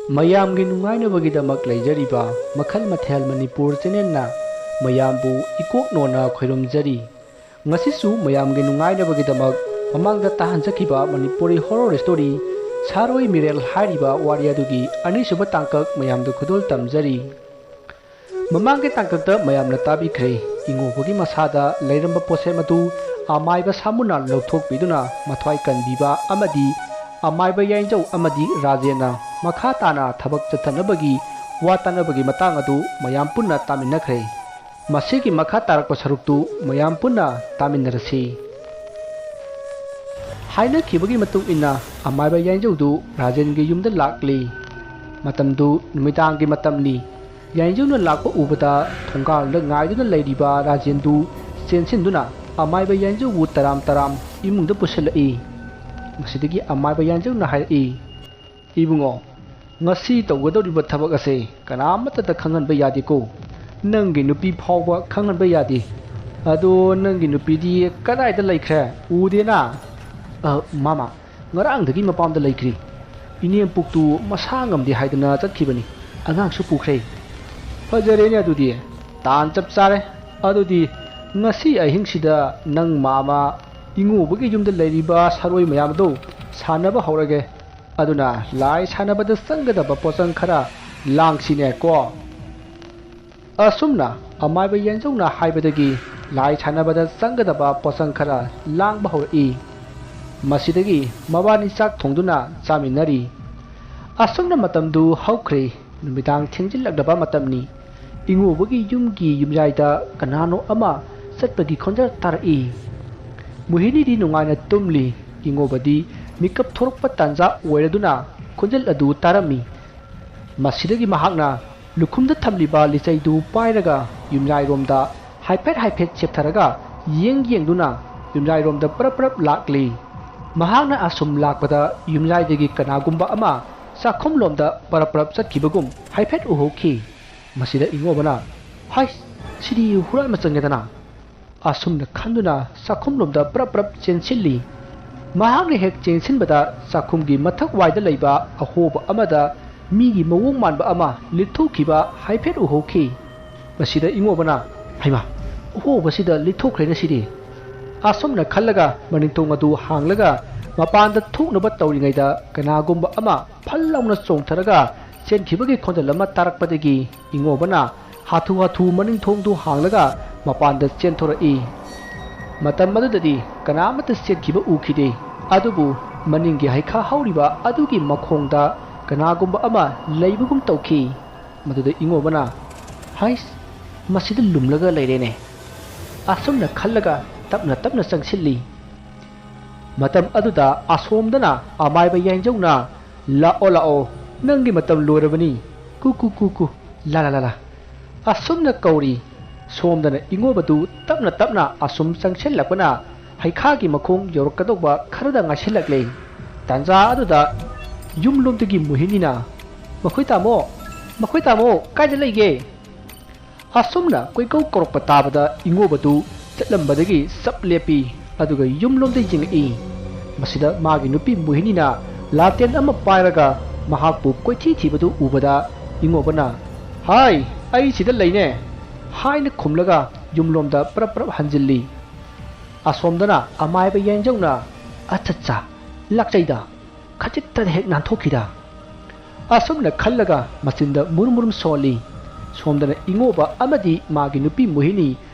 ꯃꯌꯥꯝꯒꯤ ꯅꯨꯡꯉꯥꯏꯅꯕꯒꯤꯗꯃꯛ ꯂꯩꯖꯔꯤꯕ ꯃꯈꯜ ꯃꯊꯦꯜ ꯃꯅꯤꯄꯨꯔ ꯆꯦꯅꯦꯜꯅ ꯃꯌꯥꯝꯕꯨ ꯏꯀꯣꯛꯅꯣꯅ ꯈꯣꯏꯔꯨꯝꯖꯔꯤ꯫ ꯉꯁꯤꯁꯨ ꯃꯌꯥꯝꯒꯤ ꯅꯨꯡꯉꯥꯏꯅꯕꯒꯤꯗꯃꯛ ꯃꯃꯥꯡꯗ ꯇꯥꯍꯟꯖꯈꯤꯕ ꯃꯅꯤꯄꯨꯔꯤ ꯍꯣꯔꯔ ꯁ꯭ꯇꯣꯔꯤ ꯁꯥꯔꯣꯏ ꯃꯤꯔꯦꯜ ꯍꯥꯏꯔꯤꯕ ꯋꯥꯔꯤ ꯑꯗꯨꯒꯤ ꯑꯅꯤꯁꯨꯕ ꯇꯥꯡꯀꯛ ꯃꯌꯥꯝꯗ ꯈꯨꯗꯣꯜ ꯇꯝꯖꯔꯤ꯫ ꯃꯃꯥꯡꯒꯤ ꯇꯥꯡꯀꯛꯇ ꯃꯌꯥꯝꯅ ꯇꯥꯕꯤꯈ꯭ꯔꯦ ꯏꯉꯣꯕꯒꯤ ꯃꯁꯥꯗ ꯂꯩꯔꯝꯕ ꯄꯣꯠꯁꯦꯝ ꯑꯗꯨ ꯑꯃꯥꯏꯕ ꯁꯥꯃꯨꯅ ꯂꯧꯊꯣꯛꯄꯤꯗꯨꯅ ꯃꯊ꯭ꯋꯥꯏ ꯀꯟꯕꯤꯕ ꯑꯃꯗꯤ ꯑꯃꯥꯏꯕ ꯌꯥꯏꯖꯧ ꯑꯃꯗꯤ ꯔꯥꯖꯦꯟꯅ ꯃꯈꯥ ꯇꯥꯅ ꯊꯕꯛ ꯆꯠꯊꯅꯕꯒꯤ ꯋꯥ ꯇꯥꯟꯅꯕꯒꯤ ꯃꯇꯥꯡ ꯑꯗꯨ ꯃꯌꯥꯝ ꯄꯨꯟꯅ ꯇꯥꯃꯤꯟꯅꯈ꯭ꯔꯦ꯫ ꯃꯁꯤꯒꯤ ꯃꯈꯥ ꯇꯥꯔꯛꯄ ꯁꯔꯨꯛꯇꯨ ꯃꯌꯥꯝ ꯄꯨꯟꯅ ꯇꯥꯃꯤꯟꯅꯔꯁꯤ꯫ ꯍꯥꯏꯅꯈꯤꯕꯒꯤ ꯃꯇꯨꯡ ꯏꯟꯅ ꯑꯃꯥꯏꯕ ꯌꯥꯏꯖꯧꯗꯨ ꯔꯥꯖꯦꯟꯒꯤ ꯌꯨꯝꯗ ꯂꯥꯛꯂꯤ꯫ ꯃꯇꯝꯗꯨ ꯅꯨꯃꯤꯗꯥꯡꯒꯤ ꯃꯇꯝꯅꯤ꯫ ꯌꯥꯏꯖꯧꯅ ꯂꯥꯛꯄ ꯎꯕꯗ ꯊꯣꯡꯒꯥꯜꯗ ꯉꯥꯏꯗꯨꯅ ꯂꯩꯔꯤꯕ ꯔꯥꯖꯦꯟꯗꯨ ꯆꯦꯟꯁꯤꯟꯗꯨꯅ ꯑꯃꯥꯏꯕ ꯌꯥꯏꯖꯧꯕꯨ ꯇꯔꯥꯝ ꯇꯔꯥꯝ ꯏꯃꯨꯡꯗ ꯄꯨꯁꯤꯜꯂꯛꯏ꯫ ꯃꯁꯤꯗꯒꯤ ꯑꯃꯥꯏꯕ ꯌꯥꯏꯖꯧꯅ ꯍꯥꯏꯔꯛꯏ, "ꯏꯕꯨꯡꯉꯣ, ꯉꯁꯤ ꯇꯧꯒꯗꯧꯔꯤꯕ ꯊꯕꯛ ꯑꯁꯦ ꯀꯅꯥꯃꯠꯇꯗ ꯈꯪꯍꯟꯕ ꯌꯥꯗꯦꯀꯣ꯫ ꯅꯪꯒꯤ ꯅꯨꯄꯤ ꯐꯥꯎꯕ ꯈꯪꯍꯟꯕ ꯌꯥꯗꯦ꯫ ꯑꯗꯣ ꯅꯪꯒꯤ ꯅꯨꯄꯤꯗꯤ ꯀꯗꯥꯏꯗ ꯂꯩꯈ꯭ꯔꯦ? ꯎꯗꯦꯅ?" "ꯃꯥꯃꯥ, ꯉꯔꯥꯡꯗꯒꯤ ꯃꯄꯥꯝꯗ ꯂꯩꯈ꯭ꯔꯤ꯫ ꯏꯅꯦꯝꯄꯣꯛꯇꯨ ꯃꯁꯥ ꯉꯝꯗꯦ ꯍꯥꯏꯗꯅ ꯆꯠꯈꯤꯕꯅꯤ꯫ ꯑꯉꯥꯡꯁꯨ ꯄꯨꯈ꯭ꯔꯦ." "ꯐꯖꯔꯦꯅꯦ ꯑꯗꯨꯗꯤ, ꯇꯥꯟ ꯆꯞ ꯆꯥꯔꯦ꯫ ꯑꯗꯨꯗꯤ ꯉꯁꯤ ꯑꯍꯤꯡꯁꯤꯗ ꯅꯪ ꯃꯥꯃꯥ ꯏꯉꯣꯕꯒꯤ ꯌꯨꯝꯗ ꯂꯩꯔꯤꯕ ꯁꯥꯔꯣꯏ ꯃꯌꯥꯝ ꯑꯗꯨ ꯁꯥꯟꯅꯕ ꯍꯧꯔꯒꯦ꯫ ꯑꯗꯨꯅ ꯂꯥꯏ ꯁꯥꯟꯅꯕꯗ ꯆꯪꯒꯗꯕ ꯄꯣꯠꯆꯪ ꯈꯔ ꯂꯥꯡꯁꯤꯅꯦꯀꯣ." ꯑꯁꯨꯝꯅ ꯑꯃꯥꯏꯕ ꯌꯥꯏꯖꯧꯅ ꯍꯥꯏꯕꯗꯒꯤ ꯂꯥꯏ ꯁꯥꯟꯅꯕꯗ ꯆꯪꯒꯗꯕ ꯄꯣꯠꯆꯪ ꯈꯔ ꯂꯥꯡꯕ ꯍꯧꯔꯛꯏ꯫ ꯃꯁꯤꯗꯒꯤ ꯃꯕꯥꯅꯤ ꯆꯥꯛ ꯊꯣꯡꯗꯨꯅ ꯆꯥꯃꯤꯟꯅꯔꯤ꯫ ꯑꯁꯨꯝꯅ ꯃꯇꯝꯗꯨ ꯍꯧꯈ꯭ꯔꯦ꯫ ꯅꯨꯃꯤꯗꯥꯡ ꯊꯦꯡꯖꯤꯜꯂꯛꯂꯕ ꯃꯇꯝꯅꯤ꯫ ꯏꯉꯣꯕꯒꯤ ꯌꯨꯝꯒꯤ ꯌꯨꯝꯌꯥꯏꯗ ꯀꯅꯥꯅꯣ ꯑꯃ ꯆꯠꯄꯒꯤ ꯈꯣꯟꯖꯦꯜ ꯇꯥꯔꯛꯏ꯫ ꯃꯣꯍꯤꯅꯤꯗꯤ ꯅꯨꯡꯉꯥꯏꯅ ꯇꯨꯝꯂꯤ꯫ ꯏꯉꯣꯕꯗꯤ ꯃꯤꯀꯞ ꯊꯣꯔꯛꯄ ꯇꯥꯟꯖꯥ ꯑꯣꯏꯔꯗꯨꯅ ꯈꯣꯟꯖꯦꯜ ꯑꯗꯨ ꯇꯥꯔꯝꯃꯤ꯫ ꯃꯁꯤꯗꯒꯤ ꯃꯍꯥꯛꯅ ꯂꯨꯈꯨꯝꯗ ꯊꯝꯂꯤꯕ ꯂꯤꯆꯩꯗꯨ ꯄꯥꯏꯔꯒ ꯌꯨꯝꯌꯥꯏꯔꯣꯝꯗ ꯍꯥꯏꯐꯦꯠ ꯆꯦꯞꯊꯔꯒ ꯌꯦꯡꯗꯨꯅ ꯌꯨꯝꯌꯥꯏꯔꯣꯝꯗ ꯄꯔꯞ ꯂꯥꯛꯂꯤ꯫ ꯃꯍꯥꯛꯅ ꯑꯁꯨꯝ ꯂꯥꯛꯄꯗ ꯌꯨꯝꯌꯥꯏꯗꯒꯤ ꯀꯅꯥꯒꯨꯝꯕ ꯑꯃ ꯆꯥꯛꯈꯨꯝꯂꯣꯝꯗ ꯄꯔꯞ ꯆꯠꯈꯤꯕꯒꯨꯝ ꯍꯥꯏꯐꯦꯠ ꯎꯍꯧꯈꯤ꯫ ꯃꯁꯤꯗ ꯏꯉꯣꯕꯅ, "ꯍꯩꯁ, ꯁꯤꯗꯤ ꯍꯨꯔꯥꯟꯕ ꯆꯪꯉꯦꯗꯅ?" ꯑꯁꯨꯝꯅ ꯈꯟꯗꯨꯅ ꯆꯥꯛꯈꯨꯝꯂꯣꯝꯗ ꯄꯔꯞ ꯆꯦꯟꯁꯤꯜꯂꯤ꯫ ꯃꯍꯥꯛꯅ ꯍꯦꯛ ꯆꯦꯟꯁꯤꯟꯕꯗ ꯆꯥꯛꯈꯨꯝꯒꯤ ꯃꯊꯛ ꯋꯥꯏꯗ ꯂꯩꯕ ꯑꯍꯣꯕ ꯑꯃꯗ ꯃꯤꯒꯤ ꯃꯑꯣꯡ ꯃꯥꯟꯕ ꯑꯃ ꯂꯤꯠꯊꯣꯛꯈꯤꯕ ꯍꯥꯏꯐꯦꯠ ꯎꯍꯧꯈꯤ꯫ ꯃꯁꯤꯗ ꯏꯉꯣꯕꯅ, "ꯍꯩꯃꯥ, ꯑꯍꯣꯕꯁꯤꯗ ꯂꯤꯠꯊꯣꯛꯈ꯭ꯔꯦꯅꯦ ꯁꯤꯗꯤ." ꯑꯁꯨꯝꯅ ꯈꯜꯂꯒ ꯃꯅꯤꯡꯊꯣꯡ ꯑꯗꯨ ꯍꯥꯡꯂꯒ ꯃꯄꯥꯟꯗ ꯊꯣꯛꯅꯕ ꯇꯧꯔꯤꯉꯩꯗ ꯀꯅꯥꯒꯨꯝꯕ ꯑꯃ ꯐꯜ ꯂꯥꯎꯅ ꯆꯣꯡꯊꯔꯒ ꯆꯦꯟꯈꯤꯕꯒꯤ ꯈꯣꯟꯖꯦꯜ ꯑꯃ ꯇꯥꯔꯛꯄꯗꯒꯤ ꯏꯉꯣꯕꯅ ꯍꯥꯊꯨ ꯃꯅꯤꯡꯊꯣꯡꯗꯨ ꯍꯥꯡꯂꯒ ꯃꯄꯥꯟꯗ ꯆꯦꯟꯊꯣꯔꯛꯏ꯫ ꯃꯇꯝ ꯑꯗꯨꯗꯗꯤ ꯀꯅꯥꯃꯠꯇ ꯆꯦꯟꯈꯤꯕ ꯎꯈꯤꯗꯦ꯫ ꯑꯗꯨꯕꯨ ꯃꯅꯤꯡꯒꯤ ꯍꯩꯈꯥ ꯍꯧꯔꯤꯕ ꯑꯗꯨꯒꯤ ꯃꯈꯣꯡꯗ ꯀꯅꯥꯒꯨꯝꯕ ꯑꯃ ꯂꯩꯕꯒꯨꯝ ꯇꯧꯈꯤ꯫ ꯃꯗꯨꯗ ꯏꯉꯣꯕꯅ, "ꯍꯩꯁ, ꯃꯁꯤꯗ ꯂꯨꯝꯂꯒ ꯂꯩꯔꯦꯅꯦ." ꯑꯁꯨꯝꯅ ꯈꯜꯂꯒ ꯇꯞꯅ ꯆꯪꯁꯤꯜꯂꯤ꯫ ꯃꯇꯝ ꯑꯗꯨꯗ ꯑꯁꯣꯝꯗꯅ ꯑꯃꯥꯏꯕ ꯌꯥꯏꯖꯧꯅ, "ꯂꯥꯛꯑꯣ, ꯅꯪꯒꯤ ꯃꯇꯝ ꯂꯣꯏꯔꯕꯅꯤ꯫ ꯀꯨ ꯂꯥ ꯑꯁꯨꯝꯅ ꯀꯧꯔꯤ꯫ ꯁꯣꯝꯗꯅ ꯏꯉꯣꯕꯗꯨ ꯇꯞꯅ ꯑꯁꯨꯝ ꯆꯪꯁꯤꯜꯂꯛꯄꯅ ꯍꯩꯈꯥꯒꯤ ꯃꯈꯣꯡ ꯌꯧꯔꯛꯀꯗꯧꯕ ꯈꯔꯗ ꯉꯥꯏꯁꯤꯜꯂꯛꯂꯦ꯫ ꯇꯥꯟꯖꯥ ꯑꯗꯨꯗ ꯌꯨꯝꯂꯣꯝꯗꯒꯤ ꯃꯣꯍꯤꯅꯤꯅ, "ꯃꯈꯣꯏ ꯇꯥꯃꯣ, ꯀꯥꯏꯗ ꯂꯩꯒꯦ?" ꯑꯁꯨꯝꯅ ꯀꯣꯏꯀꯧ ꯀꯧꯔꯛꯄ ꯇꯥꯕꯗ ꯏꯉꯣꯕꯗꯨ ꯆꯠꯂꯝꯕꯗꯒꯤ ꯆꯞ ꯂꯦꯞꯄꯤ ꯑꯗꯨꯒ ꯌꯨꯝꯂꯣꯝꯗ ꯌꯦꯡꯉꯛꯏ꯫ ꯃꯁꯤꯗ ꯃꯥꯒꯤ ꯅꯨꯄꯤ ꯃꯣꯍꯤꯅꯤꯅ ꯂꯥꯇꯦꯟ ꯑꯃ ꯄꯥꯏꯔꯒ ꯃꯍꯥꯛꯄꯨ ꯀꯣꯏꯊꯤ ꯊꯤꯕꯗꯨ ꯎꯕꯗ ꯏꯉꯣꯕꯅ, "ꯍꯥꯏ, ꯑꯩ ꯁꯤꯗ ꯂꯩꯅꯦ" ꯍꯥꯏꯅ ꯈꯨꯝꯂꯒ ꯌꯨꯝꯂꯣꯝꯗ ꯄꯔꯞ ꯍꯟꯖꯤꯜꯂꯤ꯫ ꯑꯁꯣꯝꯗꯅ ꯑꯃꯥꯏꯕ ꯌꯥꯏꯖꯧꯅ, "ꯑꯠꯆꯥ, ꯂꯥꯛꯆꯩꯗ, ꯈꯖꯤꯛꯇꯗ ꯍꯦꯛ ꯅꯥꯟꯊꯣꯛꯈꯤꯗ." ꯑꯁꯨꯝꯅ ꯈꯜꯂꯒ ꯃꯆꯤꯟꯗ ꯃꯨꯔꯨꯝ ꯁꯣꯜꯂꯤ꯫ ꯁꯣꯝꯗꯅ ꯏꯉꯣꯕ ꯑꯃꯗꯤ ꯃꯥꯒꯤ ꯅꯨꯄꯤ ꯃꯣꯍꯤꯅꯤ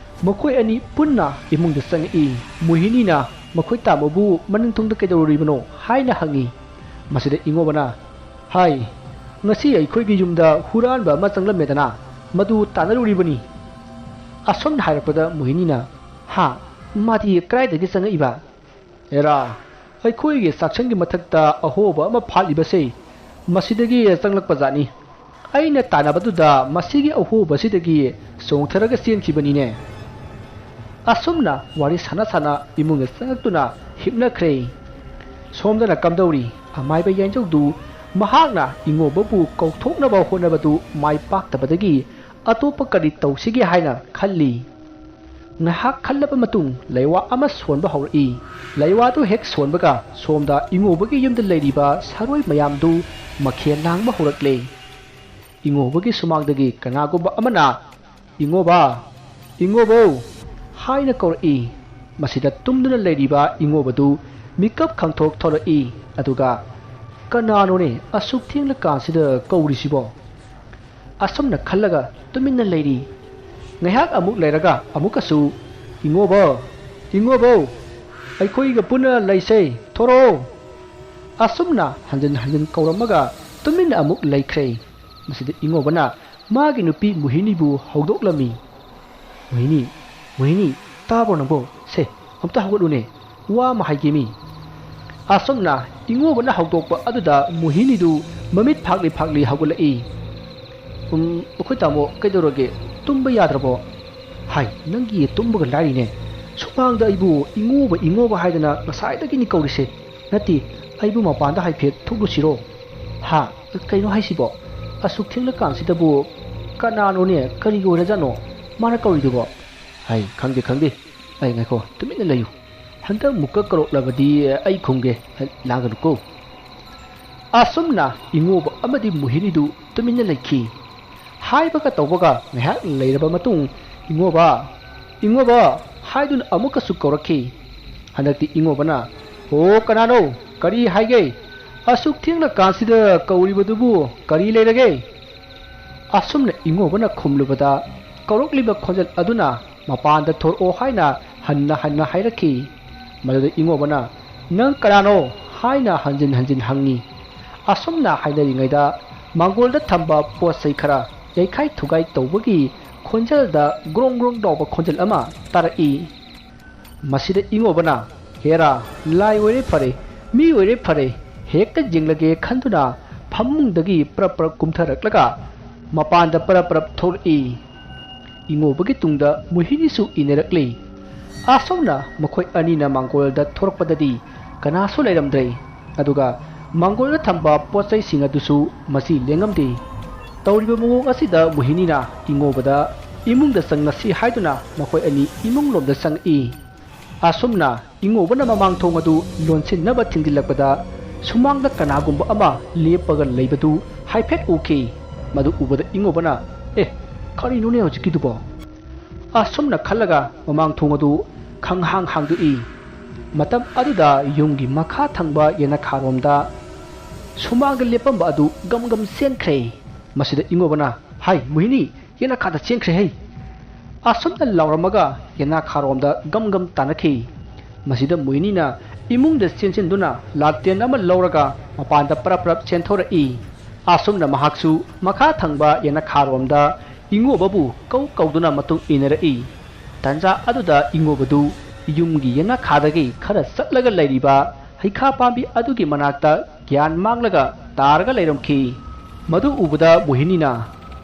ꯃꯈꯣꯏ ꯑꯅꯤ ꯄꯨꯟꯅ ꯏꯃꯨꯡꯗ ꯆꯪꯉꯛꯏ꯫ ꯃꯣꯍꯤꯅꯤꯅ ꯃꯈꯣꯏ ꯇꯥꯃꯣꯕꯨ ꯃꯅꯤꯡꯊꯣꯡꯗ ꯀꯩꯗꯧꯔꯤꯕꯅꯣ ꯍꯥꯏꯅ ꯍꯪꯉꯤ꯫ ꯃꯁꯤꯗ ꯏꯉꯣꯕꯅ, "ꯍꯥꯏ, ꯉꯁꯤ ꯑꯩꯈꯣꯏꯒꯤ ꯌꯨꯝꯗ ꯍꯨꯔꯥꯟꯕ ꯑꯃ ꯆꯪꯂꯝꯃꯦꯗꯅ, ꯃꯗꯨ ꯇꯥꯟꯅꯔꯨꯔꯤꯕꯅꯤ." ꯑꯁꯨꯝꯅ ꯍꯥꯏꯔꯛꯄꯗ ꯃꯣꯍꯤꯅꯤꯅ, "ꯍꯥ, ꯃꯥꯗꯤ ꯀꯗꯥꯏꯗꯒꯤ ꯆꯪꯉꯛꯏꯕ?" "ꯑꯦꯔꯥ, ꯑꯩꯈꯣꯏꯒꯤ ꯆꯥꯛꯁꯪꯒꯤ ꯃꯊꯛꯇ ꯑꯍꯣꯕ ꯑꯃ ꯐꯥꯠꯂꯤꯕꯁꯦ ꯃꯁꯤꯗꯒꯤ ꯆꯪꯂꯛꯄꯖꯥꯠꯅꯤ꯫ ꯑꯩꯅ ꯇꯥꯟꯅꯕꯗꯨꯗ ꯃꯁꯤꯒꯤ ꯑꯍꯣꯕꯁꯤꯗꯒꯤ ꯆꯣꯡꯊꯔꯒ ꯆꯦꯟꯈꯤꯕꯅꯤꯅꯦ." ꯑꯁꯨꯝꯅ ꯋꯥꯔꯤ ꯁꯥꯟꯅ ꯏꯃꯨꯡꯗ ꯆꯪꯉꯛꯇꯨꯅ ꯍꯤꯞꯅꯈ꯭ꯔꯦ꯫ ꯁꯣꯝꯗꯅ ꯀꯝꯗꯧꯔꯤ? ꯑꯃꯥꯏꯕ ꯌꯥꯏꯖꯧꯗꯨ ꯃꯍꯥꯛꯅ ꯏꯉꯣꯕꯕꯨ ꯀꯧꯊꯣꯛꯅꯕ ꯍꯣꯠꯅꯕꯗꯨ ꯃꯥꯏ ꯄꯥꯛꯇꯕꯗꯒꯤ ꯑꯇꯣꯞꯄ ꯀꯔꯤ ꯇꯧꯁꯤꯒꯦ ꯍꯥꯏꯅ ꯈꯜꯂꯤ꯫ ngahak khallaba matung leiwa ama sonba hawri leiwa tu hek sonbaga somda ingobagi yumda leiriba saroi mayam du makhe langba horakle ingobagi sumangdagi kanagumba amana ingobo haina kawri masida tumduna leiriba ingobadu mikap khangthok thoroi aduga kanano ne asuk thingla kansida kawrisibo asomna khallaga tuminna leiri ngahak amuk leiraga amukasu ingobo ꯑꯩꯈꯣꯏꯒ ꯄꯨꯟꯅ ꯂꯩꯁꯦ ꯊꯣꯔꯛꯑꯣ ꯑꯁꯨꯝꯅ ꯍꯟꯖꯤꯟ ꯍꯟꯖꯤꯟ ꯀꯧꯔꯝꯃꯒ ꯇꯨꯃꯤꯟꯅ ꯑꯃꯨꯛ ꯂꯩꯈ꯭ꯔꯦ ꯃꯁꯤꯗ ꯏꯉꯣꯕꯅ ꯃꯥꯒꯤ ꯅꯨꯄꯤ ꯃꯨꯍꯤꯅꯤꯕꯨ ꯍꯧꯗꯣꯛꯂꯝꯃꯤ ꯃꯨꯍꯤꯅꯤ ꯇꯥꯕ꯭ꯔꯣ ꯅꯪꯕꯣ ꯁꯦ ꯑꯝꯇ ꯍꯧꯒꯠꯂꯨꯅꯦ ꯋꯥ ꯑꯃ ꯍꯥꯏꯒꯦꯃꯤ ꯑꯁꯨꯝꯅ ꯏꯉꯣꯕꯅ ꯍꯧꯗꯣꯛꯄ ꯑꯗꯨꯗ ꯃꯨꯍꯤꯅꯤꯗꯨ ꯃꯃꯤꯠ ꯐꯥꯛꯂꯤ ꯍꯧꯒꯠꯂꯛꯏ ꯑꯩꯈꯣꯏ ꯇꯥꯃꯣ ꯀꯩꯗꯧꯔꯒꯦ ꯇꯨꯝꯕ ꯌꯥꯗ꯭ꯔꯕꯣ ꯍꯥꯏ ꯅꯪꯒꯤ ꯇꯨꯝꯕꯒ ꯂꯥꯏꯔꯤꯅꯦ ꯁꯨꯃꯥꯡꯗ ꯑꯩꯕꯨ ꯏꯉꯣꯕ ꯍꯥꯏꯗꯅ ꯉꯁꯥꯏꯗꯒꯤꯅꯤ ꯀꯧꯔꯤꯁꯦ ꯅꯠꯇꯦ ꯑꯩꯕꯨ ꯃꯄꯥꯟꯗ ꯍꯥꯏꯐꯦꯠ ꯊꯣꯛꯂꯨꯁꯤꯔꯣ ꯍꯥ ꯀꯩꯅꯣ ꯍꯥꯏꯁꯤꯕꯣ ꯑꯁꯨꯛ ꯊꯦꯡꯂꯀꯥꯟꯁꯤꯗꯕꯨ ꯀꯅꯥꯅꯣꯅꯦ ꯀꯔꯤꯒꯤ ꯑꯣꯏꯔꯖꯥꯠꯅꯣ ꯃꯥꯅ ꯀꯧꯔꯤꯗꯨꯕꯣ ꯍꯥꯏ ꯈꯪꯗꯦ ꯑꯩ ꯉꯥꯏꯈꯣ ꯇꯨꯃꯤꯟꯅ ꯂꯩꯌꯨ ꯍꯟꯗꯛ ꯃꯨꯛꯀ ꯀꯧꯔꯛꯂꯕꯗꯤ ꯑꯩ ꯈꯨꯝꯒꯦ ꯂꯥꯡꯒꯅꯨꯀꯣ ꯑꯁꯨꯝꯅ ꯏꯉꯣꯕ ꯑꯃꯗꯤ ꯃꯨꯍꯤꯅꯤꯗꯨ ꯇꯨꯃꯤꯟꯅ ꯂꯩꯈꯤ ꯍꯥꯏꯕꯒ ꯇꯧꯕꯒ ꯉꯥꯏꯍꯥꯛ ꯂꯩꯔꯕ ꯃꯇꯨꯡ ꯏꯉꯣꯕ ꯍꯥꯏꯗꯨꯅ ꯑꯃꯨꯛꯀꯁꯨ ꯀꯧꯔꯛꯈꯤ ꯍꯟꯗꯛꯇꯤ ꯏꯉꯣꯕꯅ ꯑꯣ ꯀꯅꯥꯅꯣ ꯀꯔꯤ ꯍꯥꯏꯒꯦ ꯑꯁꯨꯛ ꯊꯦꯡꯂꯀꯥꯟꯁꯤꯗ ꯀꯧꯔꯤꯕꯗꯨꯕꯨ ꯀꯔꯤ ꯂꯩꯔꯒꯦ ꯑꯁꯨꯝꯅ ꯏꯉꯣꯕꯅ ꯈꯨꯝꯂꯨꯕꯗ ꯀꯧꯔꯛꯂꯤꯕ ꯈꯣꯟꯖꯦꯜ ꯑꯗꯨꯅ ꯃꯄꯥꯟꯗ ꯊꯣꯔꯛꯑꯣ ꯍꯥꯏꯅ ꯍꯟꯅ ꯍꯥꯏꯔꯛꯈꯤ ꯃꯗꯨꯗ ꯏꯉꯣꯕꯅ ꯅꯪ ꯀꯅꯥꯅꯣ ꯍꯥꯏꯅ ꯍꯟꯖꯤꯟ ꯍꯪꯉꯤ ꯑꯁꯨꯝꯅ ꯍꯥꯏꯅꯔꯤꯉꯩꯗ ꯃꯥꯡꯒꯣꯜꯗ ꯊꯝꯕ ꯄꯣꯠ ꯆꯩ ꯈꯔ ꯌꯩꯈꯥꯏ ꯊꯨꯒꯥꯏ ꯇꯧꯕꯒꯤ ꯈꯣꯟꯖꯦꯜꯗ ꯒ꯭ꯔꯣꯡ ꯂꯥꯎꯕ ꯈꯣꯟꯖꯦꯜ ꯑꯃ ꯇꯥꯔꯛꯏ ꯃꯁꯤꯗ ꯏꯉꯣꯕꯅ ꯍꯦꯔꯥ ꯂꯥꯏ ꯑꯣꯏꯔꯦ ꯐꯔꯦ ꯃꯤ ꯑꯣꯏꯔꯦ ꯐꯔꯦ ꯍꯦꯛꯇ ꯌꯦꯡꯂꯒꯦ ꯈꯟꯗꯨꯅ ꯐꯃꯨꯡꯗꯒꯤ ꯄꯔꯞ ꯀꯨꯝꯊꯔꯛꯂꯒ ꯃꯄꯥꯟꯗ ꯄꯔꯞ ꯊꯣꯛꯂꯛꯏ ꯏꯉꯣꯕꯒꯤ ꯇꯨꯡꯗ ꯃꯨꯍꯤꯅꯤꯁꯨ ꯏꯟꯅꯔꯛꯂꯤ ꯑꯁꯣꯝꯅ ꯃꯈꯣꯏ ꯑꯅꯤꯅ ꯃꯥꯡꯒꯣꯜꯗ ꯊꯣꯔꯛꯄꯗꯗꯤ ꯀꯅꯥꯁꯨ ꯂꯩꯔꯝꯗ꯭ꯔꯦ ꯑꯗꯨꯒ ꯃꯥꯡꯒꯣꯜꯗ ꯊꯝꯕ ꯄꯣꯠ ꯆꯩꯁꯤꯡ ꯑꯗꯨꯁꯨ ꯃꯁꯤ ꯂꯦꯡꯉꯝꯗꯦ ꯇꯧꯔꯤꯕ ꯃꯑꯣꯡ ꯑꯁꯤꯗ ꯃꯨꯍꯤꯅꯤꯅ ꯏꯉꯣꯕꯗ ꯏꯃꯨꯡꯗ ꯆꯪꯉꯁꯤ ꯍꯥꯏꯗꯨꯅ ꯃꯈꯣꯏ ꯑꯅꯤ ꯏꯃꯨꯡꯂꯣꯝꯗ ꯆꯪꯉꯛꯏ ꯑꯁꯨꯝꯅ ꯏꯉꯣꯕꯅ ꯃꯃꯥꯡ ꯊꯣꯡ ꯑꯗꯨ ꯂꯣꯟꯁꯤꯟꯅꯕ ꯊꯤꯡꯖꯤꯜꯂꯛꯄꯗ ꯁꯨꯃꯥꯡꯗ ꯀꯅꯥꯒꯨꯝꯕ ꯑꯃ ꯂꯦꯞꯄꯒ ꯂꯩꯕꯗꯨ ꯍꯥꯏꯐꯦꯠ ꯎꯈꯤ ꯃꯗꯨ ꯎꯕꯗ ꯏꯉꯣꯕꯅ ꯀꯔꯤꯅꯣꯅꯦ ꯍꯧꯖꯤꯛꯀꯤꯗꯨꯕꯣ ꯑꯁꯨꯝꯅ ꯈꯜꯂꯒ ꯃꯃꯥꯡ ꯊꯣꯡ ꯑꯗꯨ ꯍꯥꯡꯗꯣꯛꯏ ꯃꯇꯝ ꯑꯗꯨꯗ ꯌꯨꯝꯒꯤ ꯃꯈꯥ ꯊꯪꯕ ꯌꯦꯅꯈꯥꯔꯣꯝꯗ ꯁꯨꯃꯥꯡꯗ ꯂꯦꯞꯄꯝꯕ ꯑꯗꯨ ꯒꯝ ꯆꯦꯟꯈ꯭ꯔꯦ ꯃꯁꯤꯗ ꯏꯉꯣꯕꯅ ꯍꯥꯏ ꯃꯨꯍꯤꯅꯤ ꯌꯦꯅꯈꯥꯗ ꯆꯦꯟꯈ꯭ꯔꯦ ꯑꯁꯨꯝꯅ ꯂꯥꯎꯔꯝꯃꯒ ꯌꯦꯅꯈꯥꯔꯣꯝꯗ ꯒꯝ ꯇꯥꯟꯅꯈꯤ ꯃꯁꯤꯗ ꯃꯨꯍꯤꯅꯤꯅ ꯏꯃꯨꯡꯗ ꯆꯦꯟꯁꯤꯟꯗꯨꯅ ꯂꯥꯇꯦꯟ ꯑꯃ ꯂꯧꯔꯒ ꯃꯄꯥꯟꯗ ꯄꯔꯞ ꯆꯦꯟꯊꯣꯔꯛꯏ ꯑꯁꯨꯝꯅ ꯃꯍꯥꯛꯁꯨ ꯃꯈꯥ ꯊꯪꯕ ꯌꯦꯅꯈꯥꯔꯣꯝꯗ ꯏꯉꯣꯕꯕꯨ ꯀꯧꯗꯨꯅ ꯃꯇꯨꯡ ꯏꯟꯅꯔꯛꯏ ꯇꯟꯖꯥ ꯑꯗꯨꯗ ꯏꯉꯣꯕꯗꯨ ꯌꯨꯝꯒꯤ ꯌꯦꯅꯈꯥꯗꯒꯤ ꯈꯔ ꯆꯠꯂꯒ ꯂꯩꯔꯤꯕ ꯍꯩꯈꯥ ꯄꯥꯝꯕꯤ ꯑꯗꯨꯒꯤ ꯃꯅꯥꯛꯇ ꯒ꯭ꯌꯥꯟ ꯃꯥꯡꯂꯒ ꯇꯥꯔꯒ ꯂꯩꯔꯝꯈꯤ ꯃꯗꯨ ꯎꯕꯗ ꯃꯨꯍꯤꯅꯤꯅ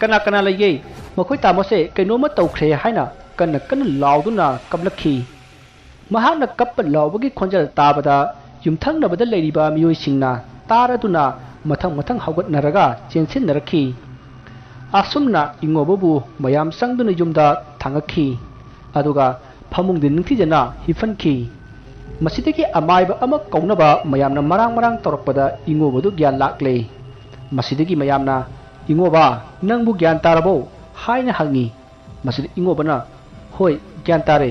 ꯀꯅꯥ ꯂꯩꯒꯦ ꯃꯈꯣꯏ ꯇꯥꯃꯣꯁꯦ ꯀꯩꯅꯣꯝꯃ ꯇꯧꯈ꯭ꯔꯦ ꯍꯥꯏꯅ ꯀꯟꯅ ꯂꯥꯎꯗꯨꯅ ꯀꯞꯂꯛꯈꯤ ꯃꯍꯥꯛꯅ ꯀꯞꯄ ꯂꯥꯎꯕꯒꯤ ꯈꯣꯟꯖꯦꯜ ꯇꯥꯕꯗ ꯌꯨꯝꯊꯪꯅꯕꯗ ꯂꯩꯔꯤꯕ ꯃꯤꯑꯣꯏꯁꯤꯡꯅ ꯇꯥꯔꯗꯨꯅ ꯃꯊꯪ ꯍꯧꯒꯠꯅꯔꯒ ꯆꯦꯟꯁꯤꯟꯅꯔꯛꯈꯤ ꯑꯁꯨꯝꯅ ꯏꯉꯣꯕꯕꯨ ꯃꯌꯥꯝ ꯆꯪꯗꯨꯅ ꯌꯨꯝꯗ ꯊꯥꯡꯉꯛꯈꯤ ꯑꯗꯨꯒ ꯐꯃꯨꯡꯗ ꯅꯤꯡꯊꯤꯖꯅ ꯍꯤꯞꯍꯟꯈꯤ ꯃꯁꯤꯗꯒꯤ ꯑꯃꯥꯏꯕ ꯑꯃ ꯀꯧꯅꯕ ꯃꯌꯥꯝꯅ ꯃꯔꯥꯡ ꯇꯧꯔꯛꯄꯗ ꯏꯉꯣꯕꯗꯨ ꯒ꯭ꯌꯥꯟ ꯂꯥꯛꯂꯦ ꯃꯁꯤꯗꯒꯤ ꯃꯌꯥꯝꯅ ꯏꯉꯣꯕ ꯅꯪꯕꯨ ꯒ꯭ꯌꯥꯟ ꯇꯥꯔꯕꯣ ꯍꯥꯏꯅ ꯍꯪꯉꯤ ꯃꯁꯤꯗ ꯏꯉꯣꯕꯅ ꯍꯣꯏ ꯒ꯭ꯌꯥꯟ ꯇꯥꯔꯦ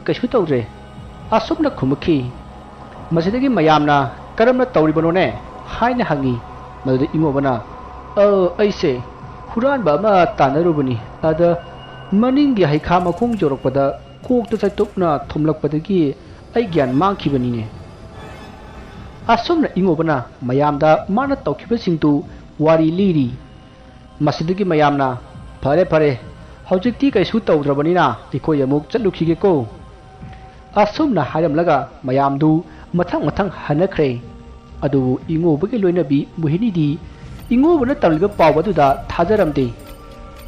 ꯀꯩꯁꯨ ꯇꯧꯗ꯭ꯔꯦ ꯑꯁꯨꯝꯅ ꯈꯨꯝꯃꯛꯈꯤ ꯃꯁꯤꯗꯒꯤ ꯃꯌꯥꯝꯅ ꯀꯔꯝꯅ ꯇꯧꯔꯤꯕꯅꯣꯅꯦ ꯍꯥꯏꯅ ꯍꯪꯉꯤ ꯃꯗꯨꯗ ꯏꯉꯣꯕꯅ ꯑꯩꯁꯦ ꯍꯨꯔꯥꯟꯕ ꯑꯃ ꯇꯥꯟꯅꯔꯨꯕꯅꯤ ꯑꯗ ꯃꯅꯤꯡꯒꯤ ꯍꯩꯈꯥ ꯃꯈꯣꯡ ꯌꯧꯔꯛꯄꯗ ꯀꯣꯛꯇ ꯆꯩꯇꯨꯞꯅ ꯊꯣꯝꯂꯛꯄꯗꯒꯤ ꯑꯩ ꯒ꯭ꯌꯥꯟ ꯃꯥꯡꯈꯤꯕꯅꯤꯅꯦ ꯑꯁꯨꯝꯅ ꯏꯉꯣꯕꯅ ꯃꯌꯥꯝꯗ ꯃꯥꯅ ꯇꯧꯈꯤꯕꯁꯤꯡꯗꯨ ꯋꯥꯔꯤ ꯂꯤꯔꯤ ꯃꯁꯤꯗꯒꯤ ꯃꯌꯥꯝꯅ ꯐꯔꯦ ꯍꯧꯖꯤꯛꯇꯤ ꯀꯩꯁꯨ ꯇꯧꯗ꯭ꯔꯕꯅꯤꯅ ꯑꯩꯈꯣꯏ ꯑꯃꯨꯛ ꯆꯠꯂꯨꯈꯤꯒꯦꯀꯣ ꯑꯁꯨꯝꯅ ꯍꯥꯏꯔꯝꯂꯒ ꯃꯌꯥꯝꯗꯨ ꯃꯊꯪ ꯍꯟꯅꯈ꯭ꯔꯦ ꯑꯗꯨꯕꯨ ꯏꯉꯣꯕꯒꯤ ꯂꯣꯏꯅꯕꯤ ꯃꯨꯍꯤꯅꯤꯗꯤ ꯏꯉꯣꯕꯅ ꯇꯝꯂꯤꯕ ꯄꯥꯎ ꯑꯗꯨꯗ ꯊꯥꯖꯔꯝꯗꯦ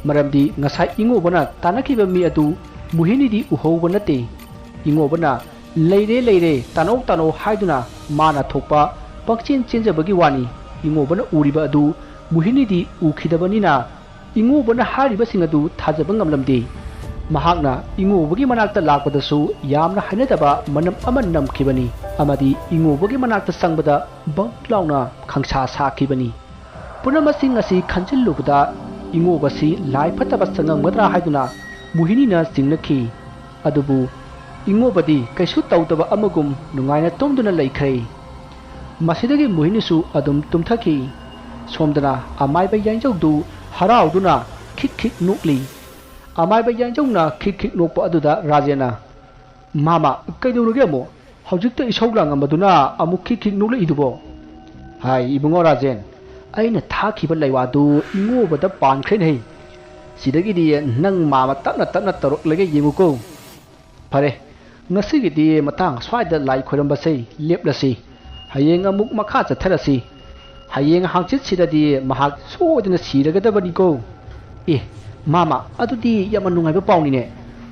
ꯃꯔꯝꯗꯤ ꯉꯁꯥꯏ ꯏꯉꯣꯕꯅ ꯇꯥꯟꯅꯈꯤꯕ ꯃꯤ ꯑꯗꯨ ꯃꯨꯍꯤꯅꯤꯗꯤ ꯎꯍꯧꯕ ꯅꯠꯇꯦ ꯏꯉꯣꯕꯅ ꯂꯩꯔꯦ ꯇꯥꯅꯧ ꯍꯥꯏꯗꯨꯅ ꯃꯥꯅ ꯊꯣꯛꯄ ꯄꯪꯆꯦꯟ ꯆꯦꯟꯖꯕꯒꯤ ꯋꯥꯅꯤ ꯏꯉꯣꯕꯅ ꯎꯔꯤꯕ ꯑꯗꯨ ꯃꯨꯍꯤꯅꯤꯗꯤ ꯎꯈꯤꯗꯕꯅꯤꯅ ꯏꯉꯣꯕꯅ ꯍꯥꯏꯔꯤꯕꯁꯤꯡ ꯑꯗꯨ ꯊꯥꯖꯕ ꯉꯝꯂꯝꯗꯦ ꯃꯍꯥꯛꯅ ꯏꯉꯣꯕꯒꯤ ꯃꯅꯥꯛꯇ ꯂꯥꯛꯄꯗꯁꯨ ꯌꯥꯝꯅ ꯍꯩꯅꯗꯕ ꯃꯅꯝ ꯑꯃ ꯅꯝꯈꯤꯕꯅꯤ ꯑꯃꯗꯤ ꯏꯉꯣꯕꯒꯤ ꯃꯅꯥꯛꯇ ꯆꯪꯕꯗ ꯕꯪ ꯂꯥꯎꯅ ꯈꯪꯁꯥ ꯁꯥꯈꯤꯕꯅꯤ ꯄꯨꯝꯅꯃꯛꯁꯤꯡ ꯑꯁꯤ ꯈꯟꯖꯤꯜꯂꯨꯕꯗ ꯏꯉꯣꯕꯁꯤ ꯂꯥꯏ ꯐꯠꯇꯕ ꯆꯪꯉꯝꯒꯗ꯭ꯔꯥ ꯍꯥꯏꯗꯨꯅ ꯃꯣꯍꯤꯅꯤꯅ ꯆꯤꯡꯅꯈꯤ ꯑꯗꯨꯕꯨ ꯏꯉꯣꯕꯗꯤ ꯀꯩꯁꯨ ꯇꯧꯗꯕ ꯑꯃꯒꯨꯝ ꯅꯨꯡꯉꯥꯏꯅ ꯇꯨꯝꯗꯨꯅ ꯂꯩꯈ꯭ꯔꯦ ꯃꯁꯤꯗꯒꯤ ꯃꯣꯍꯤꯅꯤꯁꯨ ꯑꯗꯨꯝ ꯇꯨꯝꯊꯈꯤ ꯁꯣꯝꯗꯅ ꯑꯃꯥꯏꯕ ꯌꯥꯏꯖꯧꯗꯨ ꯍꯔꯥꯎꯗꯨꯅ ꯈꯤꯛ ꯈꯤꯛ ꯅꯣꯛꯂꯤ ꯑꯃꯥꯏꯕ ꯌꯥꯏꯖꯧꯅ ꯈꯤꯛ ꯈꯤꯛ ꯅꯣꯛꯄ ꯑꯗꯨꯗ ꯔꯥꯖꯦꯟꯅ ꯃꯥꯃꯥ ꯀꯩꯗꯧꯔꯒꯦ ꯑꯃꯨꯛ ꯍꯧꯖꯤꯛꯇ ꯏꯁꯧ ꯂꯥꯡꯉꯝꯕꯗꯨꯅ ꯑꯃꯨꯛ ꯈꯤꯛ ꯈꯤꯛ ꯅꯣꯛꯂꯛꯏꯗꯨꯕꯣ ꯍꯥꯏ ꯏꯕꯨꯡꯉꯣ ꯔꯥꯖꯦꯟ ꯑꯩꯅ ꯊꯥꯈꯤꯕ ꯂꯩꯋꯥꯗꯨ ꯏꯉꯣꯕꯗ ꯄꯥꯟꯈ꯭ꯔꯦꯅꯦ ꯁꯤꯗꯒꯤꯗꯤ ꯅꯪ ꯃꯥꯃ ꯇꯞꯅ ꯇꯞꯅ ꯇꯧꯔꯛꯂꯒ ꯌꯦꯡꯉꯨꯀꯣ ꯐꯔꯦ ꯉꯁꯤꯒꯤꯗꯤ ꯃꯇꯥꯡ ꯁ꯭ꯋꯥꯏꯗ ꯂꯥꯏ ꯈꯣꯏꯔꯝꯕꯁꯦ ꯂꯦꯞꯂꯁꯤ ꯍꯌꯦꯡ ꯑꯃꯨꯛ ꯃꯈꯥ ꯆꯠꯊꯔꯁꯤ ꯍꯌꯦꯡ ꯍꯥꯡꯆꯤꯠꯁꯤꯗꯗꯤ ꯃꯍꯥꯛ ꯁꯣꯏꯗꯅ ꯁꯤꯔꯒꯗꯕꯅꯤꯀꯣ ꯑꯦ ꯃꯥꯃꯥ ꯑꯗꯨꯗꯤ ꯌꯥꯝꯅ ꯅꯨꯡꯉꯥꯏꯕ ꯄꯥꯎꯅꯤꯅꯦ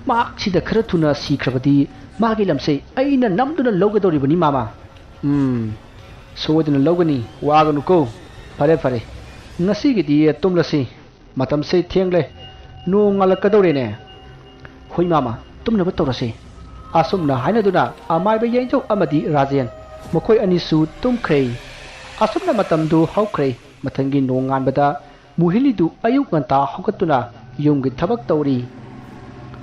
ꯃꯍꯥꯛ ꯁꯤꯗ ꯈꯔ ꯊꯨꯅ ꯁꯤꯈ꯭ꯔꯕꯗꯤ ꯃꯥꯒꯤ ꯂꯝꯁꯦ ꯑꯩꯅ ꯅꯝꯗꯨꯅ ꯂꯧꯒꯗꯧꯔꯤꯕꯅꯤ ꯃꯥꯃꯥ ꯁꯣꯏꯗꯅ ꯂꯧꯒꯅꯤ ꯋꯥꯒꯅꯨꯀꯣ ꯐꯔꯦ ꯐꯔꯦ ꯉꯁꯤꯒꯤꯗꯤ ꯇꯨꯝꯂꯁꯤ ꯃꯇꯝꯁꯦ ꯊꯦꯡꯂꯦ ꯅꯣꯡ ꯉꯥꯜꯂꯛꯀꯗꯧꯔꯦꯅꯦ ꯍꯣꯏ ꯃꯥꯃꯥ ꯇꯨꯝꯅꯕ ꯇꯧꯔꯁꯤ ꯑꯁꯨꯝꯅ ꯍꯥꯏꯅꯗꯨꯅ ꯑꯃꯥꯏꯕ ꯌꯥꯏꯖꯧ ꯑꯃꯗꯤ ꯔꯥꯖꯦꯟ ꯃꯈꯣꯏ ꯑꯅꯤꯁꯨ ꯇꯨꯝꯈ꯭ꯔꯦ ꯑꯁꯨꯝꯅ ꯃꯇꯝꯗꯨ ꯍꯧꯈ꯭ꯔꯦ ꯃꯊꯪꯒꯤ ꯅꯣꯡ ꯉꯥꯟꯕꯗ ꯃꯣꯍꯤꯅꯤꯗꯨ ꯑꯌꯨꯛ ꯉꯟꯇꯥ ꯍꯧꯒꯠꯇꯨꯅ ꯌꯨꯝꯒꯤ ꯊꯕꯛ ꯇꯧꯔꯤ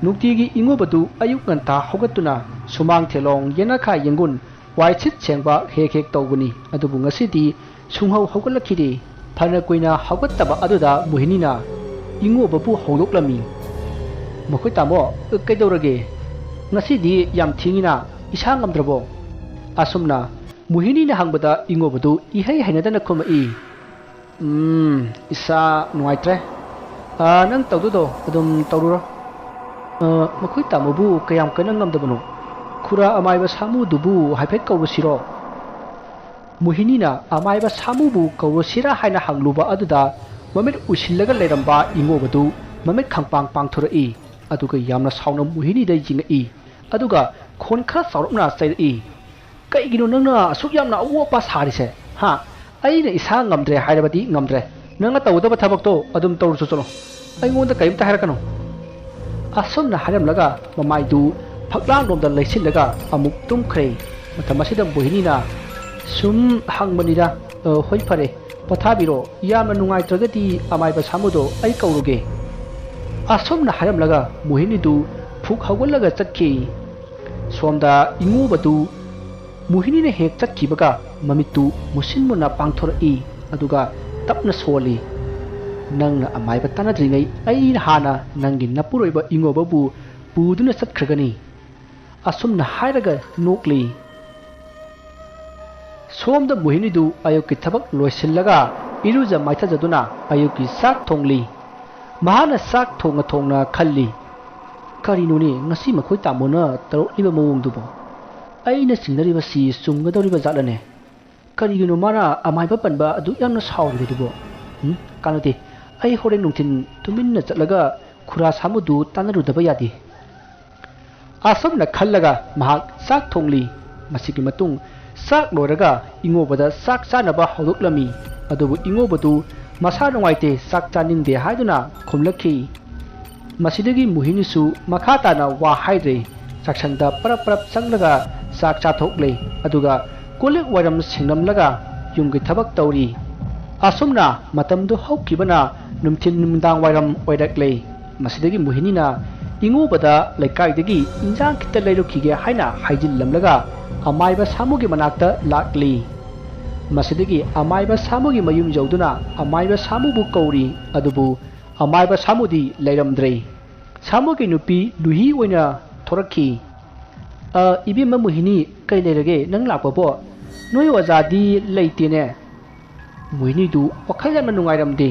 ꯅꯨꯡꯇꯤꯒꯤ ꯏꯉꯣꯕꯗꯨ ꯑꯌꯨꯛ ꯉꯟꯇꯥ ꯍꯧꯒꯠꯇꯨꯅ ꯁꯨꯃꯥꯡ ꯊꯦꯂꯣꯡ ꯌꯦꯅꯈꯥ ꯌꯦꯡꯒꯨꯟ ꯋꯥꯏꯁꯤꯠ ꯁꯦꯡꯕ ꯍꯦꯛ ꯍꯦꯛ ꯇꯧꯕꯅꯤ ꯑꯗꯨꯕꯨ ꯉꯁꯤꯗꯤ ꯁꯨꯡꯍꯧ ꯍꯧꯒꯠꯂꯛꯈꯤꯗꯦ ꯐꯅ ꯀꯨꯏꯅ ꯍꯧꯒꯠꯇꯕ ꯑꯗꯨꯗ ꯃꯣꯍꯤꯅꯤꯅ ꯏꯉꯣꯕꯕꯨ ꯍꯧꯗꯣꯛꯂꯝꯃꯤ ꯃꯈꯣꯏ ꯇꯥꯃꯣ ꯀꯩꯗꯧꯔꯒꯦ ꯉꯁꯤꯗꯤ ꯌꯥꯝ ꯊꯦꯡꯉꯤꯅ ꯏꯁꯥ ꯉꯝꯗ꯭ꯔꯕꯣ ꯑꯁꯨꯝꯅ ꯃꯣꯍꯤꯅꯤꯅ ꯍꯪꯕꯗ ꯏꯉꯣꯕꯗꯨ ꯏꯍꯩ ꯍꯩꯅꯗꯅ ꯈꯨꯝꯃꯛꯏ ꯏꯁꯥ ꯅꯨꯡꯉꯥꯏꯇ꯭ꯔꯦ ꯅꯪ ꯇꯧꯗꯣꯏꯗꯣ ꯑꯗꯨꯝ ꯇꯧꯔꯨꯔꯣ ꯃꯈꯣꯏ ꯇꯥꯃꯣꯕꯨ ꯀꯌꯥꯝ ꯀꯟꯅ ꯉꯝꯗꯕꯅꯣ ꯈꯨꯔꯥ ꯑꯃꯥꯏꯕ ꯁꯥꯃꯨꯗꯨꯕꯨ ꯍꯥꯏꯐꯦꯠ ꯀꯧꯔꯨꯁꯤꯔꯣ ꯃꯣꯍꯤꯅꯤꯅ ꯑꯃꯥꯏꯕ ꯁꯥꯃꯨꯕꯨ ꯀꯧꯔꯨꯁꯤꯔꯥ ꯍꯥꯏꯅ ꯍꯪꯂꯨꯕ ꯑꯗꯨꯗ ꯃꯃꯤꯠ ꯎꯏꯁꯤꯜꯂꯒ ꯂꯩꯔꯝꯕ ꯏꯉꯣꯕꯗꯨ ꯃꯃꯤꯠ ꯈꯪꯄꯥꯡ ꯄꯥꯡꯊꯣꯔꯛꯏ ꯑꯗꯨꯒ ꯌꯥꯝꯅ ꯁꯥꯎꯅ ꯃꯣꯍꯤꯅꯤꯗ ꯌꯦꯡꯉꯛꯏ ꯑꯗꯨꯒ ꯈꯣꯟ ꯈꯔ ꯆꯥꯎꯔꯞꯅ ꯆꯩꯔꯛꯏ ꯀꯩꯒꯤꯅꯣ ꯅꯪꯅ ꯑꯁꯨꯛ ꯌꯥꯝꯅ ꯑꯋꯣ ꯑꯄꯥ ꯁꯥꯔꯤꯁꯦ ꯍꯥ ꯑꯩꯅ ꯏꯁꯥ ꯉꯝꯗ꯭ꯔꯦ ꯍꯥꯏꯔꯕꯗꯤ ꯉꯝꯗ꯭ꯔꯦ ꯅꯪꯅ ꯇꯧꯒꯗꯕ ꯊꯕꯛꯇꯣ ꯑꯗꯨꯝ ꯇꯧꯔꯨꯆꯣ ꯆꯠꯂꯣ ꯑꯩꯉꯣꯟꯗ ꯀꯔꯤꯝꯇ ꯍꯥꯏꯔꯛꯀꯅꯨ ꯑꯁꯨꯝꯅ ꯍꯥꯏꯔꯝꯂꯒ ꯃꯃꯥꯏꯗꯨ ꯐꯛꯂꯥꯡꯂꯣꯝꯗ ꯂꯩꯁꯤꯜꯂꯒ ꯑꯃꯨꯛ ꯇꯨꯝꯈ꯭ꯔꯦ ꯃꯇꯝ ꯑꯁꯤꯗ ꯃꯣꯍꯤꯅꯤꯅ ꯁꯨꯝ ꯍꯪꯕꯅꯤꯗ ꯍꯣꯏ ꯐꯔꯦ ꯄꯣꯊꯥꯕꯤꯔꯣ ꯌꯥꯝꯅ ꯅꯨꯡꯉꯥꯏꯇ꯭ꯔꯒꯗꯤ ꯑꯃꯥꯏꯕ ꯁꯥꯃꯨꯗꯣ ꯑꯩ ꯀꯧꯔꯨꯒꯦ ꯑꯁꯨꯝꯅ ꯍꯥꯏꯔꯝꯂꯒ ꯃꯣꯍꯤꯅꯤꯗꯨ ꯐꯨꯛ ꯍꯧꯒꯠꯂꯒ ꯆꯠꯈꯤ ꯁꯣꯝꯗ ꯏꯉꯣꯕꯗꯨ ꯃꯣꯍꯤꯅꯤꯅ ꯍꯦꯛ ꯆꯠꯈꯤꯕꯒ ꯃꯃꯤꯠꯇꯨ ꯃꯨꯁꯤꯟ ꯃꯨꯟꯅ ꯄꯥꯡꯊꯣꯔꯛꯏ ꯑꯗꯨꯒ ꯇꯞꯅ ꯁꯣꯜꯂꯤ ꯅꯪꯅ ꯑꯃꯥꯏꯕ ꯇꯥꯟꯅꯗ꯭ꯔꯤꯉꯩ ꯑꯩꯅ ꯍꯥꯟꯅ ꯅꯪꯒꯤ ꯅꯄꯨꯔꯣꯏꯕ ꯏꯉꯣꯕꯕꯨ ꯄꯨꯗꯨꯅ ꯆꯠꯈ꯭ꯔꯒꯅꯤ ꯑꯁꯨꯝꯅ ꯍꯥꯏꯔꯒ ꯅꯣꯛꯂꯤ ꯁꯣꯝꯗ ꯃꯣꯍꯤꯅꯤꯗꯨ ꯑꯌꯨꯛꯀꯤ ꯊꯕꯛ ꯂꯣꯏꯁꯤꯜꯂꯒ ꯏꯔꯨꯖ ꯃꯥꯏꯊꯖꯗꯨꯅ ꯑꯌꯨꯛꯀꯤ ꯆꯥꯛ ꯊꯣꯡꯂꯤ ꯃꯍꯥꯛꯅ ꯆꯥꯛ ꯊꯣꯡꯅ ꯈꯜꯂꯤ ꯀꯔꯤꯅꯣꯅꯦ ꯉꯁꯤ ꯃꯈꯣꯏ ꯇꯥꯃꯣꯅ ꯇꯧꯔꯛꯂꯤꯕ ꯃꯑꯣꯡꯗꯨꯕꯣ ꯑꯩꯅ ꯆꯤꯡꯅꯔꯤꯕꯁꯤ ꯆꯨꯝꯒꯗꯧꯔꯤꯕ ꯖꯥꯠꯂꯅꯦ ꯀꯔꯤꯒꯤꯅꯣ ꯃꯥꯅ ꯑꯃꯥꯏꯕ ꯄꯟꯕ ꯑꯗꯨꯛ ꯌꯥꯝꯅ ꯁꯥꯎꯔꯤꯕꯗꯨꯕꯣ ꯀꯥꯟꯅꯗꯦ ꯑꯩ ꯍꯣꯔꯦꯟ ꯅꯨꯡꯊꯤꯟ ꯇꯨꯃꯤꯟꯅ ꯆꯠꯂꯒ ꯈꯨꯔꯥ ꯁꯥꯃꯨꯗꯨ ꯇꯥꯟꯅꯔꯨꯗꯕ ꯌꯥꯗꯦ ꯑꯁꯨꯝꯅ ꯈꯜꯂꯒ ꯃꯍꯥꯛ ꯆꯥꯛ ꯊꯣꯡꯂꯤ ꯃꯁꯤꯒꯤ ꯃꯇꯨꯡ ꯆꯥꯛ ꯂꯣꯏꯔꯒ ꯏꯉꯣꯕꯗ ꯆꯥꯛ ꯆꯥꯅꯕ ꯍꯧꯗꯣꯛꯂꯝꯃꯤ ꯑꯗꯨꯕꯨ ꯏꯉꯣꯕꯗꯨ ꯃꯁꯥ ꯅꯨꯡꯉꯥꯏꯇꯦ ꯆꯥꯛ ꯆꯥꯅꯤꯡꯗꯦ ꯍꯥꯏꯗꯨꯅ ꯈꯨꯝꯂꯛꯈꯤ ꯃꯁꯤꯗꯒꯤ ꯃꯣꯍꯤꯅꯤꯁꯨ ꯃꯈꯥ ꯇꯥꯅ ꯋꯥ ꯍꯥꯏꯗ꯭ꯔꯦ ꯆꯥꯛꯁꯪꯗ ꯄꯔꯞ ꯄꯔꯞ ꯆꯪꯂꯒ ꯆꯥꯛ ꯆꯥꯊꯣꯛꯂꯦ ꯑꯗꯨꯒ ꯀꯣꯜꯂꯤꯛ ꯋꯥꯏꯔꯝ ꯁꯦꯡꯂꯝꯂꯒ ꯌꯨꯝꯒꯤ ꯊꯕꯛ ꯇꯧꯔꯤ ꯑꯁꯨꯝꯅ ꯃꯇꯝꯗꯨ ꯍꯧꯈꯤꯕꯅ ꯅꯨꯡꯊꯤꯜ ꯅꯨꯃꯤꯗꯥꯡ ꯋꯥꯏꯔꯝ ꯑꯣꯏꯔꯛꯂꯦ ꯃꯁꯤꯗꯒꯤ ꯃꯣꯍꯤꯅꯤꯅ ꯏꯉꯣꯕꯗ ꯂꯩꯀꯥꯏꯗꯒꯤ ꯏꯟꯖꯥꯡ ꯈꯤꯇ ꯂꯩꯔꯨꯈꯤꯒꯦ ꯍꯥꯏꯅ ꯍꯥꯏꯖꯤꯜꯂꯝꯂꯒ ꯑꯃꯥꯏꯕ ꯁꯥꯃꯨꯒꯤ ꯃꯅꯥꯛꯇ ꯂꯥꯛꯂꯤ ꯃꯁꯤꯗꯒꯤ ꯑꯃꯥꯏꯕ ꯁꯥꯃꯨꯒꯤ ꯃꯌꯨꯝ ꯌꯧꯗꯨꯅ ꯑꯃꯥꯏꯕ ꯁꯥꯃꯨꯕꯨ ꯀꯧꯔꯤ ꯑꯗꯨꯕꯨ ꯑꯃꯥꯏꯕ ꯁꯥꯃꯨꯗꯤ ꯂꯩꯔꯝꯗ꯭ꯔꯦ ꯁꯥꯃꯨꯒꯤ ꯅꯨꯄꯤ ꯂꯨꯍꯤ ꯑꯣꯏꯅ ꯊꯣꯔꯛꯈꯤ ꯏꯕꯦꯝꯃ ꯃꯣꯍꯤꯅꯤ ꯀꯩ ꯂꯩꯔꯒꯦ ꯅꯪ ꯂꯥꯛꯄꯕꯣ ꯅꯣꯏ ꯑꯣꯖꯥꯗꯤ ꯂꯩꯇꯦꯅꯦ ꯃꯣꯍꯤꯅꯤꯗꯨ ꯋꯥꯈꯜ ꯌꯥꯝꯅ ꯅꯨꯡꯉꯥꯏꯔꯝꯗꯦ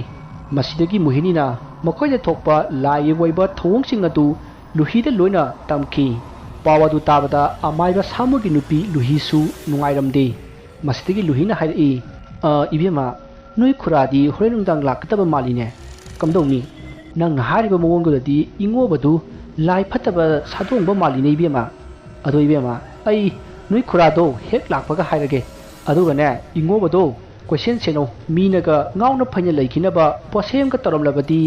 ꯃꯁꯤꯗꯒꯤ ꯃꯣꯍꯤꯅꯤꯅ ꯃꯈꯣꯏꯗ ꯊꯣꯛꯄ ꯂꯥꯏꯒꯤ ꯑꯣꯏꯕ ꯊꯧꯑꯣꯡꯁꯤꯡ ꯑꯗꯨ ꯂꯨꯍꯤꯗ ꯂꯣꯏꯅ ꯇꯝꯈꯤ ꯄꯥꯎ ꯑꯗꯨ ꯇꯥꯕꯗ ꯑꯃꯥꯏꯕ ꯁꯥꯃꯨꯒꯤ ꯅꯨꯄꯤ ꯂꯨꯍꯤꯁꯨ ꯅꯨꯡꯉꯥꯏꯔꯝꯗꯦ ꯃꯁꯤꯗꯒꯤ ꯂꯨꯍꯤꯅ ꯍꯥꯏꯔꯛꯏ ꯏꯕꯦꯝꯃ ꯅꯣꯏ ꯈꯨꯔꯥꯗꯤ ꯍꯣꯔꯦꯟ ꯅꯨꯡꯗꯥꯡ ꯂꯥꯛꯀꯗꯕ ꯃꯥꯜꯂꯤꯅꯦ ꯀꯝꯗꯧꯅꯤ ꯅꯪꯅ ꯍꯥꯏꯔꯤꯕ ꯃꯑꯣꯡꯗꯨꯗꯗꯤ ꯏꯉꯣꯕꯗꯨ ꯂꯥꯏ ꯐꯠꯇꯕ ꯁꯥꯗꯣꯡꯕ ꯃꯥꯜꯂꯤꯅꯦ ꯏꯕꯦꯝꯃ ꯑꯗꯣ ꯏꯕꯦꯝꯃ ꯑꯩ ꯅꯣꯏ ꯈꯨꯔꯥꯗꯣ ꯍꯦꯛ ꯂꯥꯛꯄꯒ ꯍꯥꯏꯔꯒꯦ ꯑꯗꯨꯒꯅꯦ ꯏꯉꯣꯕꯗꯣ ꯀꯣꯏꯁꯦꯟ ꯁꯦꯟꯅꯧ ꯃꯤꯅꯒ ꯉꯥꯎꯅ ꯐꯩꯅ ꯂꯩꯈꯤꯅꯕ ꯄꯣꯠꯁꯦꯝꯒ ꯇꯧꯔꯝꯂꯕꯗꯤ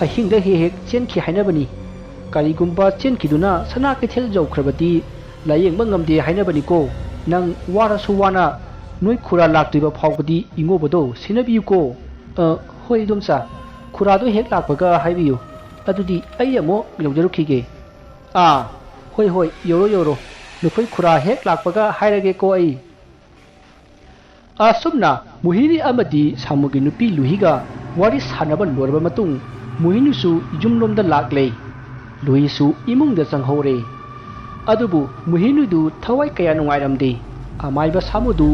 ꯑꯍꯤꯡꯗ ꯍꯦꯛ ꯍꯦꯛ ꯆꯦꯟꯈꯤ ꯍꯥꯏꯅꯕꯅꯤ ꯀꯔꯤꯒꯨꯝꯕ ꯆꯦꯟꯈꯤꯗꯨꯅ ꯁꯅꯥ ꯀꯩꯊꯦꯜ ꯌꯧꯈ꯭ꯔꯕꯗꯤ ꯂꯥꯌꯦꯡꯕ ꯉꯝꯗꯦ ꯍꯥꯏꯅꯕꯅꯤꯀꯣ ꯅꯪ ꯋꯥꯔꯁꯨ ꯋꯥꯅ ꯅꯣꯏ ꯈꯨꯔꯥ ꯂꯥꯛꯇ꯭ꯔꯤꯕ ꯐꯥꯎꯕꯗꯤ ꯏꯉꯣꯕꯗꯣ ꯁꯦꯟꯅꯕꯤꯌꯨꯀꯣ ꯍꯣꯏ ꯏꯗꯣꯝꯆꯥ ꯈꯨꯔꯥꯗꯣ ꯍꯦꯛ ꯂꯥꯛꯄꯒ ꯍꯥꯏꯕꯤꯌꯨ ꯑꯗꯨꯗꯤ ꯑꯩ ꯑꯃꯨꯛ ꯌꯧꯖꯔꯨꯈꯤꯒꯦ ꯍꯣꯏ ꯍꯣꯏ ꯌꯧꯔꯣ ꯅꯈꯣꯏ ꯈꯨꯔꯥ ꯍꯦꯛ ꯂꯥꯛꯄꯒ ꯍꯥꯏꯔꯒꯦꯀꯣ ꯑꯩ ꯑꯁꯨꯝꯅ ꯃꯣꯍꯤꯅꯤ ꯑꯃꯗꯤ ꯁꯥꯃꯨꯒꯤ ꯅꯨꯄꯤ ꯂꯨꯍꯤꯒ ꯋꯥꯔꯤ ꯁꯥꯟꯅꯕ ꯂꯣꯏꯔꯕ ꯃꯇꯨꯡ ꯃꯣꯍꯤꯅꯤꯁꯨ ꯌꯨꯝꯂꯣꯝꯗ ꯂꯥꯛꯂꯦ ꯂꯨꯍꯤꯁꯨ ꯏꯃꯨꯡꯗ ꯆꯪꯍꯧꯔꯦ ꯑꯗꯨꯕꯨ ꯃꯣꯍꯤꯅꯤꯗꯨ ꯊꯋꯥꯏ ꯀꯌꯥ ꯅꯨꯡꯉꯥꯏꯔꯝꯗꯦ ꯑꯃꯥꯏꯕ ꯁꯥꯃꯨꯗꯨ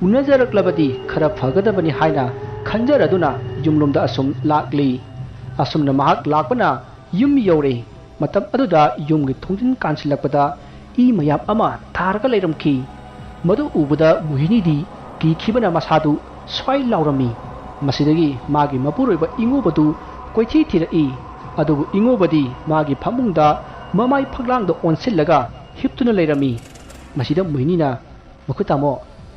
ꯎꯅꯖꯔꯛꯂꯕꯗꯤ ꯈꯔ ꯐꯒꯗꯕꯅꯤ ꯍꯥꯏꯅ ꯈꯟꯖꯔꯗꯨꯅ ꯌꯨꯝꯂꯣꯝꯗ ꯑꯁꯨꯝ ꯂꯥꯛꯂꯤ ꯑꯁꯨꯝꯅ ꯃꯍꯥꯛ ꯂꯥꯛꯄꯅ ꯌꯨꯝ ꯌꯧꯔꯦ ꯃꯇꯝ ꯑꯗꯨꯗ ꯌꯨꯝꯒꯤ ꯊꯣꯡꯖꯤꯟ ꯀꯥꯟꯁꯤꯜꯂꯛꯄꯗ ꯏ ꯃꯌꯥꯝ ꯑꯃ ꯊꯥꯔꯒ ꯂꯩꯔꯝꯈꯤ ꯃꯗꯨ ꯎꯕꯗ ꯃꯣꯍꯤꯅꯤꯗꯤ ꯀꯤꯈꯤꯕꯅ ꯃꯁꯥꯗꯨ ꯁ꯭ꯋꯥꯏ ꯂꯥꯎꯔꯝꯃꯤ ꯃꯁꯤꯗꯒꯤ ꯃꯥꯒꯤ ꯃꯄꯨꯔꯣꯏꯕ ꯏꯉꯣꯕꯗꯨ ꯀꯣꯏꯊꯤ ꯊꯤꯔꯛꯏ ꯑꯗꯨꯕꯨ ꯏꯉꯣꯕꯗꯤ ꯃꯥꯒꯤ ꯐꯃꯨꯡꯗ ꯃꯃꯥꯏ ꯐꯛꯂꯥꯡꯗ ꯑꯣꯟꯁꯤꯜꯂꯒ ꯍꯤꯞꯇꯨꯅ ꯂꯩꯔꯝꯃꯤ ꯃꯁꯤꯗ ꯃꯣꯍꯤꯅꯤꯅ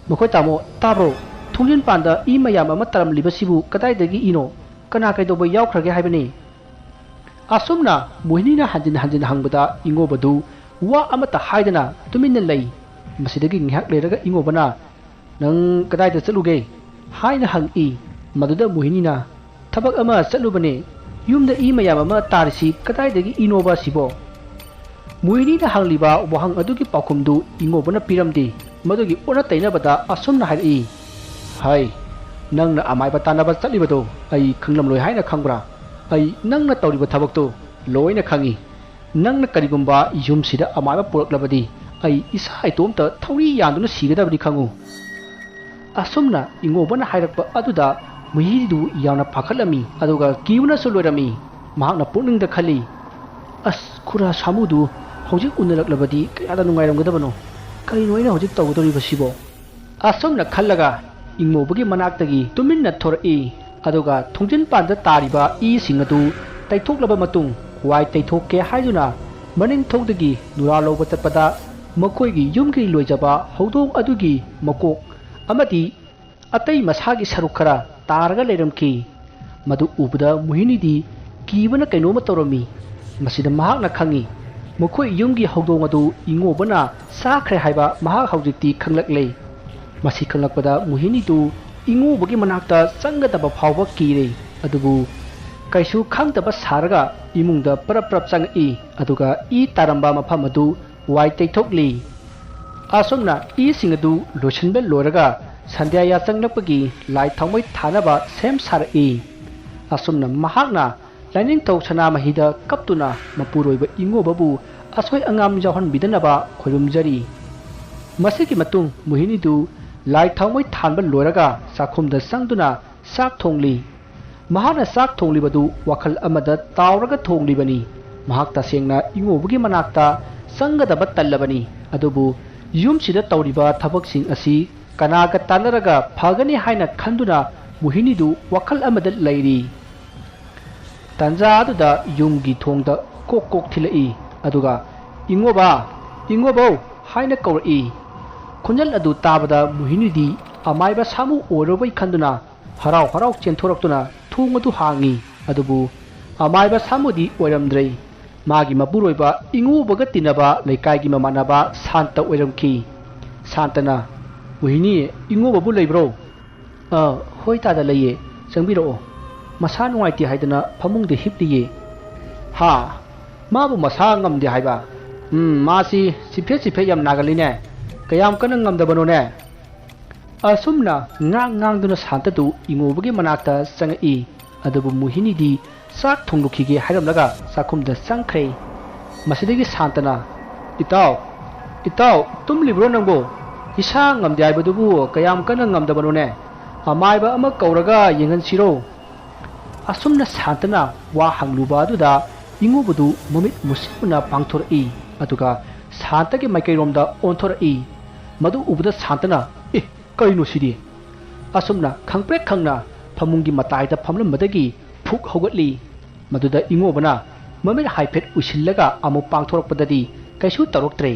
ꯃꯈꯣꯏ ꯇꯥꯃꯣ ꯇꯥꯕ꯭ꯔꯣ ꯊꯣꯡꯖꯤꯟꯄꯥꯟꯗ ꯏ ꯃꯌꯥꯝ ꯑꯃ ꯇꯥꯔꯝꯂꯤꯕꯁꯤꯕꯨ ꯀꯗꯥꯏꯗꯒꯤ ꯏꯅꯣ ꯀꯅꯥ ꯀꯩꯗꯧꯕ ꯌꯥꯎꯈ꯭ꯔꯒꯦ ꯍꯥꯏꯕꯅꯤ ꯑꯁꯨꯝꯅ ꯃꯣꯍꯤꯅꯤꯅ ꯍꯟꯖꯤꯟ ꯍꯪꯕꯗ ꯏꯉꯣꯕꯗꯨ ꯋꯥ ꯑꯃꯠꯇ ꯍꯥꯏꯗꯅ ꯇꯨꯃꯤꯟꯅ ꯂꯩ ꯃꯁꯤꯗꯒꯤ ꯉꯥꯏꯍꯥꯛ ꯂꯩꯔꯒ ꯏꯉꯣꯕꯅ ꯅꯪ ꯀꯗꯥꯏꯗ ꯆꯠꯂꯨꯒꯦ ꯍꯥꯏꯅ ꯍꯪꯏ ꯃꯗꯨꯗ ꯃꯣꯍꯤꯅꯤꯅ ꯊꯕꯛ ꯑꯃ ꯆꯠꯂꯨꯕꯅꯦ ꯌꯨꯝꯗ ꯏ ꯃꯌꯥꯝ ꯑꯃ ꯇꯥꯔꯤꯁꯤ ꯀꯗꯥꯏꯗꯒꯤ ꯏꯅꯣꯕ ꯁꯤꯕꯣ ꯃꯣꯍꯤꯅꯤꯅ ꯍꯪꯂꯤꯕ ꯋꯥꯍꯪ ꯑꯗꯨꯒꯤ ꯄꯥꯎꯈꯨꯝꯗꯨ ꯏꯉꯣꯕꯅ ꯄꯤꯔꯝꯗꯦ ꯃꯗꯨꯒꯤ ꯑꯣꯟꯅ ꯇꯩꯅꯕꯗ ꯑꯁꯨꯝꯅ ꯍꯥꯏꯔꯛꯏ ꯍꯥꯏ ꯅꯪꯅ ꯑꯃꯥꯏꯕ ꯇꯥꯟꯅꯕ ꯆꯠꯂꯤꯕꯗꯣ ꯑꯩ ꯈꯪꯂꯝꯂꯣꯏ ꯍꯥꯏꯅ ꯈꯪꯕ꯭ꯔꯥ ꯑꯩ ꯅꯪꯅ ꯇꯧꯔꯤꯕ ꯊꯕꯛꯇꯣ ꯂꯣꯏꯅ ꯈꯪꯏ ꯅꯪꯅ ꯀꯔꯤꯒꯨꯝꯕ ꯌꯨꯝꯁꯤꯗ ꯑꯃꯥꯏꯕ ꯄꯨꯔꯛꯂꯕꯗꯤ ꯑꯩ ꯏꯁꯥ ꯏꯇꯣꯝꯇ ꯊꯧꯔꯤ ꯌꯥꯟꯗꯨꯅ ꯁꯤꯒꯗꯕꯅꯤ ꯈꯪꯉꯨ ꯑꯁꯨꯝꯅ ꯏꯉꯣꯕꯅ ꯍꯥꯏꯔꯛꯄ ꯑꯗꯨꯗ ꯃꯣꯍꯤꯅꯤꯗꯨ ꯌꯥꯝꯅ ꯄꯥꯈꯠꯂꯝꯃꯤ ꯑꯗꯨꯒ ꯀꯤꯕꯅꯁꯨ ꯂꯣꯏꯔꯝꯃꯤ ꯃꯍꯥꯛꯅ ꯄꯨꯛꯅꯤꯡꯗ ꯈꯜꯂꯤ ꯈꯨꯔꯥ ꯁꯥꯃꯨꯗꯨ ꯍꯧꯖꯤꯛ ꯎꯅꯔꯛꯂꯕꯗꯤ ꯀꯌꯥꯗ ꯅꯨꯡꯉꯥꯏꯔꯝꯒꯗꯕꯅꯣ ꯀꯔꯤꯅꯣ ꯑꯩꯅ ꯍꯧꯖꯤꯛ ꯇꯧꯒꯗꯧꯔꯤꯕꯁꯤꯕꯣ ꯑꯁꯨꯝꯅ ꯈꯜꯂꯒ ꯏꯉꯣꯕꯒꯤ ꯃꯅꯥꯛꯇꯒꯤ ꯇꯨꯃꯤꯟꯅ ꯊꯣꯔꯛꯏ ꯑꯗꯨꯒ ꯊꯣꯡꯖꯤꯟꯄꯥꯟꯗ ꯇꯥꯔꯤꯕ ꯏꯁꯤꯡ ꯑꯗꯨ ꯇꯩꯊꯣꯛꯂꯕ ꯃꯇꯨꯡ ꯋꯥꯏ ꯇꯩꯊꯣꯛꯀꯦ ꯍꯥꯏꯗꯨꯅ ꯃꯅꯤꯡꯊꯧꯗꯒꯤ ꯅꯨꯔꯥ ꯂꯧꯕ ꯆꯠꯄꯗ ꯃꯈꯣꯏꯒꯤ ꯌꯨꯝꯒꯤ ꯂꯣꯏꯖꯕ ꯍꯧꯗꯣꯡ ꯑꯗꯨꯒꯤ ꯃꯀꯣꯛ ꯑꯃꯗꯤ ꯑꯇꯩ ꯃꯁꯥꯒꯤ ꯁꯔꯨꯛ ꯈꯔ ꯇꯥꯔꯒ ꯂꯩꯔꯝꯈꯤ ꯃꯗꯨ ꯎꯕꯗ ꯃꯣꯍꯤꯅꯤꯗꯤ ꯀꯤꯕꯅ ꯀꯩꯅꯣꯝꯃ ꯇꯧꯔꯝꯃꯤ ꯃꯁꯤꯗ ꯃꯍꯥꯛꯅ ꯈꯪꯏ ꯃꯈꯣꯏ ꯌꯨꯝꯒꯤ ꯍꯧꯗꯣꯡ ꯑꯗꯨ ꯏꯉꯣꯕꯅ ꯆꯥꯈ꯭ꯔꯦ ꯍꯥꯏꯕ ꯃꯍꯥꯛ ꯍꯧꯖꯤꯛꯇꯤ ꯈꯪꯂꯛꯂꯦ ꯃꯁꯤ ꯈꯪꯂꯛꯄꯗ ꯃꯣꯍꯤꯅꯤꯗꯨ ꯏꯉꯣꯕꯒꯤ ꯃꯅꯥꯛꯇ ꯆꯪꯒꯗꯕ ꯐꯥꯎꯕ ꯀꯤꯔꯦ ꯑꯗꯨꯕꯨ ꯀꯩꯁꯨ ꯈꯪꯗꯕ ꯁꯥꯔꯒ ꯏꯃꯨꯡꯗ ꯄꯔꯞ ꯆꯪꯉꯛꯏ ꯑꯗꯨꯒ ꯏ ꯇꯥꯔꯝꯕ ꯃꯐꯝ ꯑꯗꯨ ꯋꯥꯏ ꯇꯩꯊꯣꯛꯂꯤ ꯑꯁꯨꯝꯅ ꯏꯁꯤꯡ ꯑꯗꯨ ꯂꯣꯏꯁꯤꯟꯕ ꯂꯣꯏꯔꯒ ꯁꯟꯙ꯭ꯌꯥ ꯌꯥꯆꯪꯂꯛꯄꯒꯤ ꯂꯥꯏ ꯊꯥꯎꯃꯩ ꯊꯥꯅꯕ ꯁꯦꯝ ꯁꯥꯔꯛꯏ ꯑꯁꯨꯝꯅ ꯃꯍꯥꯛꯅ ꯂꯥꯏꯅꯤꯡꯊꯧ ꯁꯅꯥꯃꯍꯤꯗ ꯀꯞꯇꯨꯅ ꯃꯄꯨꯔꯣꯏꯕ ꯏꯉꯣꯕꯕꯨ ꯑꯁꯣꯏ ꯑꯉꯥꯝ ꯌꯥꯎꯍꯟꯕꯤꯗꯅꯕ ꯈꯣꯏꯔꯨꯝꯖꯔꯤ ꯃꯁꯤꯒꯤ ꯃꯇꯨꯡ ꯃꯣꯍꯤꯅꯤꯗꯨ ꯂꯥꯏ ꯊꯥꯎꯃꯩ ꯊꯥꯟꯕ ꯂꯣꯏꯔꯒ ꯆꯥꯛꯈꯨꯝꯗ ꯆꯪꯗꯨꯅ ꯆꯥꯛ ꯊꯣꯡꯂꯤ ꯃꯍꯥꯛꯅ ꯆꯥꯛ ꯊꯣꯡꯂꯤꯕꯗꯨ ꯋꯥꯈꯜ ꯑꯃꯗ ꯇꯥꯎꯔꯒ ꯊꯣꯡꯂꯤꯕꯅꯤ ꯃꯍꯥꯛ ꯇꯁꯦꯡꯅ ꯏꯉꯣꯕꯒꯤ ꯃꯅꯥꯛꯇ ꯆꯪꯒꯗꯕ ꯇꯜꯂꯕꯅꯤ ꯑꯗꯨꯕꯨ ꯌꯨꯝꯁꯤꯗ ꯇꯧꯔꯤꯕ ꯊꯕꯛꯁꯤꯡ ꯑꯁꯤ ꯀꯅꯥꯒ ꯇꯥꯟꯅꯔꯒ ꯐꯒꯅꯤ ꯍꯥꯏꯅ ꯈꯟꯗꯨꯅ ꯃꯣꯍꯤꯅꯤꯗꯨ ꯋꯥꯈꯜ ꯑꯃꯗ ꯂꯩꯔꯤ ꯇꯟꯖꯥ ꯑꯗꯨꯗ ꯌꯨꯝꯒꯤ ꯊꯣꯡꯗ ꯀꯣꯛ ꯊꯤꯜꯂꯛꯏ ꯑꯗꯨꯒ ꯏꯉꯣꯕꯧ ꯍꯥꯏꯅ ꯀꯧꯔꯛꯏ ꯈꯣꯟꯖꯦꯜ ꯑꯗꯨ ꯇꯥꯕꯗ ꯃꯣꯍꯤꯅꯤꯗꯤ ꯑꯃꯥꯏꯕ ꯁꯥꯃꯨ ꯑꯣꯏꯔꯕꯣꯏ ꯈꯟꯗꯨꯅ ꯍꯔꯥꯎ ꯆꯦꯟꯊꯣꯔꯛꯇꯨꯅ ꯊꯣꯡ ꯑꯗꯨ ꯍꯥꯡꯉꯤ ꯑꯗꯨꯕꯨ ꯑꯃꯥꯏꯕ ꯁꯥꯃꯨꯗꯤ ꯑꯣꯏꯔꯝꯗ꯭ꯔꯦ ꯃꯥꯒꯤ ꯃꯄꯨꯔꯣꯏꯕ ꯏꯉꯣꯕꯒ ꯇꯤꯟꯅꯕ ꯂꯩꯀꯥꯏꯒꯤ ꯃꯃꯥꯟꯅꯕ ꯁꯥꯟꯇ ꯑꯣꯏꯔꯝꯈꯤ ꯁꯥꯟꯇꯅ ꯃꯣꯍꯤꯅꯤ ꯏꯉꯣꯕꯕꯨ ꯂꯩꯕ꯭ꯔꯣ ꯍꯣꯏ ꯇꯥꯗ ꯂꯩꯌꯦ ꯆꯪꯕꯤꯔꯛꯑꯣ ꯃꯁꯥ ꯅꯨꯡꯉꯥꯏꯇꯦ ꯍꯥꯏꯗꯅ ꯐꯃꯨꯡꯗ ꯍꯤꯞꯂꯤꯌꯦ ꯃꯥꯕꯨ ꯃꯁꯥ ꯉꯝꯗꯦ ꯍꯥꯏꯕ ꯃꯥꯁꯤ ꯆꯤꯐꯦꯠ ꯌꯥꯝ ꯅꯥꯒꯜꯂꯤꯅꯦ ꯀꯌꯥꯝ ꯀꯟꯅ ꯉꯝꯗꯕꯅꯣꯅꯦ ꯑꯁꯨꯝꯅ ꯉꯥꯡꯗꯨꯅ ꯁꯥꯟꯇꯗꯨ ꯏꯉꯣꯕꯒꯤ ꯃꯅꯥꯛꯇ ꯆꯪꯉꯛꯏ ꯑꯗꯨꯕꯨ ꯃꯣꯍꯤꯅꯤꯗꯤ ꯆꯥꯛ ꯊꯣꯡꯂꯨꯈꯤꯒꯦ ꯍꯥꯏꯔꯝꯂꯒ ꯆꯥꯛꯈꯨꯝꯗ ꯆꯪꯈ꯭ꯔꯦ ꯃꯁꯤꯗꯒꯤ ꯁꯥꯟꯇꯅ ꯏꯇꯥꯎ ꯇꯨꯝꯂꯤꯕ꯭ꯔꯣ ꯅꯪꯕꯣ ꯏꯁꯥ ꯉꯝꯗꯦ ꯍꯥꯏꯕꯗꯨꯕꯨ ꯀꯌꯥꯝ ꯀꯟꯅ ꯉꯝꯗꯕꯅꯣꯅꯦ ꯑꯃꯥꯏꯕ ꯑꯃ ꯀꯧꯔꯒ ꯌꯦꯡꯍꯟꯁꯤꯔꯣ ꯑꯁꯨꯝꯅ ꯁꯥꯟꯇꯅ ꯋꯥ ꯍꯪꯂꯨꯕ ꯑꯗꯨꯗ ꯏꯉꯣꯕꯗꯨ ꯃꯃꯤꯠ ꯃꯨꯁꯤꯟꯅ ꯄꯥꯡꯊꯣꯔꯛꯏ ꯑꯗꯨꯒ ꯁꯥꯟꯇꯒꯤ ꯃꯥꯏꯀꯩꯔꯣꯝꯗ ꯑꯣꯟꯊꯣꯔꯛꯏ ꯃꯗꯨ ꯎꯕꯗ ꯁꯥꯟꯇꯅ ꯀꯔꯤꯅꯣ ꯁꯤꯗꯤ ꯑꯁꯨꯝꯅ ꯈꯪꯄ꯭ꯔꯦꯛ ꯈꯪꯅ ꯐꯃꯨꯡꯒꯤ ꯃꯇꯥꯏꯗ ꯐꯝꯂꯝꯕꯗꯒꯤ ꯐꯨꯛ ꯍꯧꯒꯠꯂꯤ ꯃꯗꯨꯗ ꯏꯉꯣꯕꯅ ꯃꯃꯤꯠ ꯍꯥꯏꯐꯦꯠ ꯎꯏꯁꯤꯜꯂꯒ ꯑꯃꯨꯛ ꯄꯥꯡꯊꯣꯔꯛꯄꯗꯗꯤ ꯀꯩꯁꯨ ꯇꯧꯔꯛꯇ꯭ꯔꯦ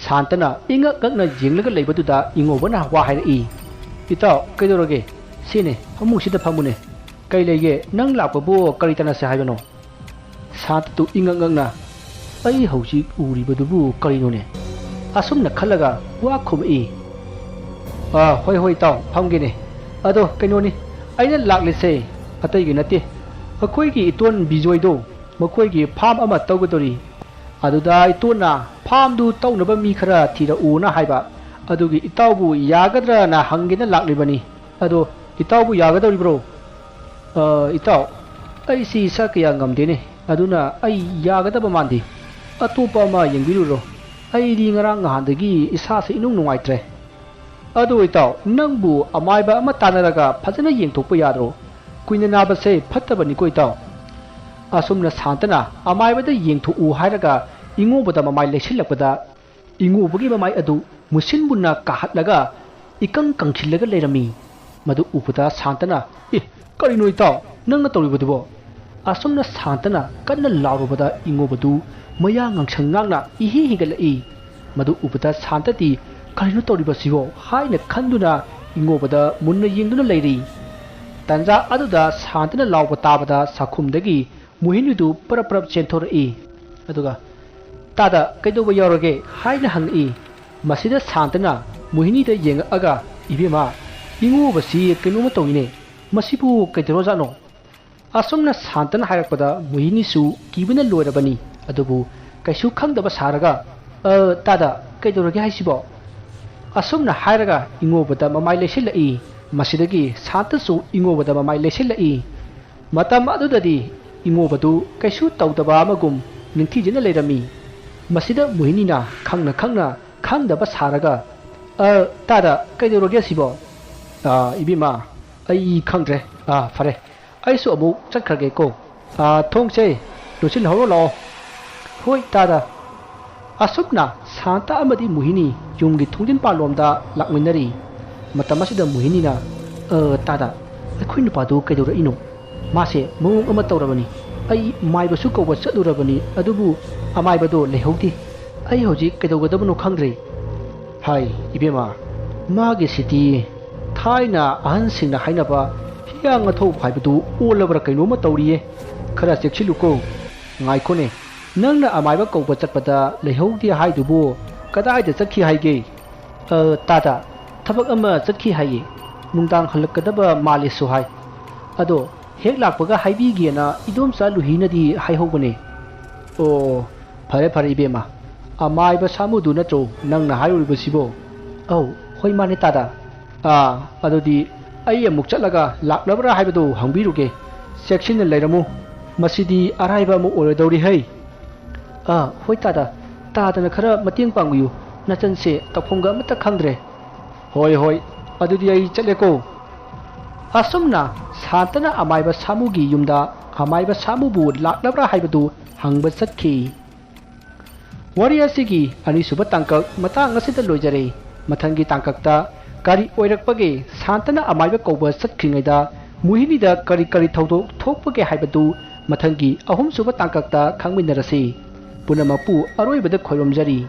ꯁꯥꯟꯇꯅ ꯏꯉꯛ ꯌꯦꯡꯂꯒ ꯂꯩꯕꯗꯨꯗ ꯏꯉꯣꯕꯅ ꯋꯥ ꯍꯥꯏꯔꯛꯏ ꯏꯇꯥꯎ ꯀꯩꯗꯧꯔꯒꯦ ꯁꯤꯅꯦ ꯐꯃꯨꯡꯁꯤꯗ ꯐꯝꯃꯨꯅꯦ ꯀꯩ ꯂꯩꯒꯦ ꯅꯪ ꯂꯥꯛꯄꯕꯨ ꯀꯔꯤ ꯇꯥꯟꯅꯁꯦ ꯍꯥꯏꯕꯅꯣ ꯁꯥꯟꯇꯗꯨ ꯏꯉꯛꯅ ꯑꯩ ꯍꯧꯖꯤꯛ ꯎꯔꯤꯕꯗꯨꯕꯨ ꯀꯔꯤꯅꯣꯅꯦ ꯑꯁꯨꯝꯅ ꯈꯜꯂꯒ ꯋꯥ ꯈꯨꯝꯃꯛꯏ ꯍꯣꯏ ꯍꯣꯏ ꯏꯇꯥꯎ ꯐꯝꯒꯦꯅꯦ ꯑꯗꯣ ꯀꯩꯅꯣꯅꯤ ꯑꯩꯅ ꯂꯥꯛꯂꯤꯁꯦ ꯑꯇꯩꯒꯤ ꯅꯠꯇꯦ ꯑꯩꯈꯣꯏꯒꯤ ꯏꯇꯣꯟ ꯕꯤꯖꯣꯏꯗꯣ ꯃꯈꯣꯏꯒꯤ ꯐꯥꯝ ꯑꯃ ꯇꯧꯒꯗꯧꯔꯤ ꯑꯗꯨꯗ ꯏꯇꯣꯟꯅ ꯐꯥꯝꯗꯨ ꯇꯧꯅꯕ ꯃꯤ ꯈꯔ ꯊꯤꯔꯛꯎꯅ ꯍꯥꯏꯕ ꯑꯗꯨꯒꯤ ꯏꯇꯥꯎꯕꯨ ꯌꯥꯒꯗ꯭ꯔꯅ ꯍꯪꯒꯦꯅ ꯂꯥꯛꯂꯤꯕꯅꯤ ꯑꯗꯣ ꯏꯇꯥꯎꯕꯨ ꯌꯥꯒꯗꯧꯔꯤꯕ꯭ꯔꯣ ꯏꯇꯥꯎ ꯑꯩꯁꯤ ꯏꯁꯥ ꯀꯌꯥ ꯉꯝꯗꯦꯅꯦ ꯑꯗꯨꯅ ꯑꯩ ꯌꯥꯒꯗꯕ ꯃꯥꯟꯗꯦ ꯑꯇꯣꯞꯄ ꯑꯃ ꯌꯦꯡꯕꯤꯔꯨꯔꯣ ꯑꯩꯗꯤ ꯉꯔꯥꯡ ꯅꯍꯥꯟꯗꯒꯤ ꯏꯁꯥꯁꯦ ꯏꯅꯨꯡ ꯅꯨꯡꯉꯥꯏꯇ꯭ꯔꯦ ꯑꯗꯨ ꯏꯇꯥꯎ ꯅꯪꯕꯨ ꯑꯃꯥꯏꯕ ꯑꯃ ꯇꯥꯟꯅꯔꯒ ꯐꯖꯅ ꯌꯦꯡꯊꯣꯛꯄ ꯌꯥꯗ꯭ꯔꯣ ꯀꯨꯏꯅ ꯅꯥꯕꯁꯦ ꯐꯠꯇꯕꯅꯤꯀꯣ ꯏꯇꯥꯎ ꯑꯁꯨꯝꯅ ꯁꯥꯟꯇꯅ ꯑꯃꯥꯏꯕꯗ ꯌꯦꯡꯊꯣꯛꯎ ꯍꯥꯏꯔꯒ ꯏꯉꯣꯕꯗ ꯃꯃꯥꯏ ꯂꯩꯁꯤꯜꯂꯛꯄꯗ ꯏꯉꯣꯕꯒꯤ ꯃꯃꯥꯏ ꯑꯗꯨ ꯃꯨꯁꯤꯟ ꯃꯨꯟꯅ ꯀꯥꯍꯠꯂꯒ ꯏꯀꯪ ꯀꯪꯁꯤꯜꯂꯒ ꯂꯩꯔꯝꯃꯤ ꯃꯗꯨ ꯎꯕꯗ ꯁꯥꯟꯇꯅ ꯀꯔꯤꯅꯣ ꯏꯇꯥꯎ ꯅꯪꯅ ꯇꯧꯔꯤꯕꯗꯨꯕꯣ ꯑꯁꯨꯝꯅ ꯁꯥꯟꯇꯅ ꯀꯟꯅ ꯂꯥꯎꯔꯨꯕꯗ ꯏꯉꯣꯕꯗꯨ ꯃꯌꯥ ꯉꯥꯡꯁꯪ ꯉꯥꯡꯅ ꯏꯍꯤ ꯍꯤꯒꯠꯂꯛꯏ ꯃꯗꯨ ꯎꯕꯗ ꯁꯥꯟꯇꯗꯤ ꯀꯔꯤꯅꯣ ꯇꯧꯔꯤꯕꯁꯤꯕꯣ ꯍꯥꯏꯅ ꯈꯟꯗꯨꯅ ꯏꯉꯣꯕꯗ ꯃꯨꯟꯅ ꯌꯦꯡꯗꯨꯅ ꯂꯩꯔꯤ ꯇꯟꯖꯥ ꯑꯗꯨꯗ ꯁꯥꯟꯇꯅ ꯂꯥꯎꯕ ꯇꯥꯕꯗ ꯆꯥꯛꯈꯨꯝꯗꯒꯤ ꯃꯣꯍꯤꯅꯤꯗꯨ ꯄꯔꯞ ꯄꯔꯞ ꯆꯦꯟꯊꯣꯔꯛꯏ ꯑꯗꯨꯒ ꯇꯥꯗ ꯀꯩꯗꯧꯕ ꯌꯥꯎꯔꯒꯦ ꯍꯥꯏꯅ ꯍꯪꯉꯛꯏ ꯃꯁꯤꯗ ꯁꯥꯟꯇꯅ ꯃꯣꯍꯤꯅꯤꯗ ꯌꯦꯡꯉꯛꯑꯒ ꯏꯕꯦꯝꯃ ꯏꯉꯣꯕꯁꯤ ꯀꯩꯅꯣꯝꯃ ꯇꯧꯏꯅꯦ ꯃꯁꯤꯕꯨ ꯀꯩꯗꯧꯔꯖꯥꯠꯅꯣ ꯑꯁꯨꯝꯅ ꯁꯥꯟꯇꯅ ꯍꯥꯏꯔꯛꯄꯗ ꯃꯣꯍꯤꯅꯤꯁꯨ ꯀꯤꯕꯅ ꯂꯣꯏꯔꯕꯅꯤ ꯑꯗꯨꯕꯨ ꯀꯩꯁꯨ ꯈꯪꯗꯕ ꯁꯥꯔꯒ ꯇꯥꯗ ꯀꯩꯗꯧꯔꯒꯦ ꯍꯥꯏꯁꯤꯕꯣ ꯑꯁꯨꯝꯅ ꯍꯥꯏꯔꯒ ꯏꯉꯣꯕꯗ ꯃꯃꯥꯏ ꯂꯩꯁꯤꯜꯂꯛꯏ ꯃꯁꯤꯗꯒꯤ ꯁꯥꯟꯇꯁꯨ ꯏꯉꯣꯕꯗ ꯃꯃꯥꯏ ꯂꯩꯁꯤꯜꯂꯛꯏ ꯃꯇꯝ ꯑꯗꯨꯗꯗꯤ ꯏꯉꯣꯕꯗꯨ ꯀꯩꯁꯨ ꯇꯧꯗꯕ ꯑꯃꯒꯨꯝ ꯅꯤꯡꯊꯤꯖꯅ ꯂꯩꯔꯝꯃꯤ ꯃꯁꯤꯗ ꯃꯣꯍꯤꯅꯤꯅ ꯈꯪꯅ ꯈꯪꯅ ꯈꯪꯗꯕ ꯁꯥꯔꯒ ꯇꯥꯗ ꯀꯩꯗꯧꯔꯒꯦ ꯁꯤꯕꯣ ꯏꯕꯦꯝꯃ ꯑꯩ ꯈꯪꯗ꯭ꯔꯦ ꯐꯔꯦ ꯑꯩꯁꯨ ꯑꯃꯨꯛ ꯆꯠꯈ꯭ꯔꯒꯦꯀꯣ ꯊꯣꯡꯁꯦ ꯂꯣꯠꯁꯤꯜꯍꯧꯔꯣ ꯂꯥꯛꯑꯣ ꯍꯣꯏ ꯇꯥꯗ ꯑꯁꯨꯝꯅ ꯁꯥꯟꯇ ꯑꯃꯗꯤ ꯃꯣꯍꯤꯅꯤ ꯌꯨꯝꯒꯤ ꯊꯣꯡꯖꯤꯟ ꯄꯥꯟꯂꯣꯝꯗ ꯂꯥꯛꯃꯤꯟꯅꯔꯤ ꯃꯇꯝ ꯑꯁꯤꯗ ꯃꯣꯍꯤꯅꯤꯅ ꯇꯥꯗ ꯑꯩꯈꯣꯏ ꯅꯨꯄꯥꯗꯨ ꯀꯩꯗꯧꯔꯛꯏꯅꯣ ꯃꯥꯁꯦ ꯃꯑꯣꯡ ꯑꯃ ꯇꯧꯔꯕꯅꯤ ꯑꯩ ꯃꯥꯏꯕꯁꯨ ꯀꯧꯕ ꯆꯠꯂꯨꯔꯕꯅꯤ ꯑꯗꯨꯕꯨ ꯑꯃꯥꯏꯕꯗꯣ ꯂꯩꯍꯧꯗꯦ ꯑꯩ ꯍꯧꯖꯤꯛ ꯀꯩꯗꯧꯒꯗꯕꯅꯣ ꯈꯪꯗ꯭ꯔꯦ ꯍꯥꯏ ꯏꯕꯦꯝꯃ ꯃꯥꯒꯤꯁꯤꯗꯤ ꯊꯥꯏꯅ ꯑꯍꯟꯁꯤꯡꯅ ꯍꯥꯏꯅꯕ ꯍꯤꯌꯥꯡ ꯑꯊꯧꯕ ꯍꯥꯏꯕꯗꯨ ꯑꯣꯜꯂꯕ꯭ꯔꯥ ꯀꯩꯅꯣꯝꯃ ꯇꯧꯔꯤꯌꯦ ꯈꯔ ꯆꯦꯛꯁꯤꯜꯂꯨꯀꯣ ꯉꯥꯏꯈꯣꯅꯦ ꯅꯪꯅ ꯑꯃꯥꯏꯕ ꯀꯧꯕ ꯆꯠꯄꯗ ꯂꯩꯍꯧꯗꯦ ꯍꯥꯏꯗꯨꯕꯨ ꯀꯗꯥꯏꯗ ꯆꯠꯈꯤ ꯍꯥꯏꯒꯦ ꯇꯥꯗ ꯊꯕꯛ ꯑꯃ ꯆꯠꯈꯤ ꯍꯥꯏꯌꯦ ꯅꯨꯡꯗꯥꯡ ꯍꯜꯂꯛꯀꯗꯕ ꯃꯥꯜꯂꯦꯁꯨ ꯍꯥꯏ ꯑꯗꯣ ꯍꯦꯛ ꯂꯥꯛꯄꯒ ꯍꯥꯏꯕꯤꯒꯦꯅ ꯏꯗꯣꯝꯆꯥ ꯂꯨꯍꯤꯅꯗꯤ ꯍꯥꯏꯍꯧꯕꯅꯦ ꯑꯣ ꯐꯔꯦ ꯐꯔꯦ ꯏꯕꯦꯝꯃ ꯑꯃꯥꯏꯕ ꯁꯥꯃꯨꯗꯨ ꯅꯠꯇ꯭ꯔꯣ ꯅꯪꯅ ꯍꯥꯏꯔꯨꯔꯤꯕꯁꯤꯕꯣ ꯑꯧ ꯍꯣꯏ ꯃꯥꯅꯦ ꯇꯥꯗ ꯑꯗꯨꯗꯤ ꯑꯩ ꯑꯃꯨꯛ ꯆꯠꯂꯒ ꯂꯥꯛꯅꯕ꯭ꯔꯥ ꯍꯥꯏꯕꯗꯨ ꯍꯪꯕꯤꯔꯨꯒꯦ ꯆꯦꯛꯁꯤꯟꯅ ꯂꯩꯔꯝꯃꯨ ꯃꯁꯤꯗꯤ ꯑꯔꯥꯏꯕ ꯑꯃ ꯑꯣꯏꯔꯗꯧꯔꯤ ꯍꯩ ꯍꯣꯏ ꯇꯥꯗ ꯇꯥꯗꯅ ꯈꯔ ꯃꯇꯦꯡ ꯄꯥꯡꯕꯤꯌꯨ ꯅꯆꯟꯁꯦ ꯇꯧꯐꯝꯒ ꯑꯃꯠꯇ ꯈꯪꯗ꯭ꯔꯦ ꯍꯣꯏ ꯍꯣꯏ ꯑꯗꯨꯗꯤ ꯑꯩ ꯆꯠꯂꯦꯀꯣ ꯑꯁꯨꯝꯅ ꯁꯥꯟꯇꯅ ꯑꯃꯥꯏꯕ ꯁꯥꯃꯨꯒꯤ ꯌꯨꯝꯗ ꯑꯃꯥꯏꯕ ꯁꯥꯃꯨꯕꯨ ꯂꯥꯛꯅꯕ꯭ꯔꯥ ꯍꯥꯏꯕꯗꯨ ꯍꯪꯕ ꯆꯠꯈꯤ ꯋꯥꯔꯤ ꯑꯁꯤꯒꯤ ꯑꯅꯤꯁꯨꯕ ꯇꯥꯡꯀꯛ ꯃꯇꯥꯡ ꯑꯁꯤꯗ ꯂꯣꯏꯖꯔꯦ ꯃꯊꯪꯒꯤ ꯇꯥꯡꯀꯛꯇ ꯀꯔꯤ ꯑꯣꯏꯔꯛꯄꯒꯦ ꯁꯥꯟꯇꯅ ꯑꯃꯥꯏꯕ ꯀꯧꯕ ꯆꯠꯈ꯭ꯔꯤꯉꯩꯗ ꯃꯣꯍꯤꯅꯤꯗ ꯀꯔꯤ ꯀꯔꯤ ꯊꯧꯗꯣꯛ ꯊꯣꯛꯄꯒꯦ ꯍꯥꯏꯕꯗꯨ ꯃꯊꯪꯒꯤ ꯑꯍꯨꯝꯁꯨꯕ ꯇꯥꯡꯀꯛꯇ ꯈꯪꯃꯤꯟꯅꯔꯁꯤ ꯄꯨꯝꯅꯃꯛꯄꯨ ꯑꯔꯣꯏꯕꯗ ꯈꯣꯏꯔꯣꯝꯖꯔꯤ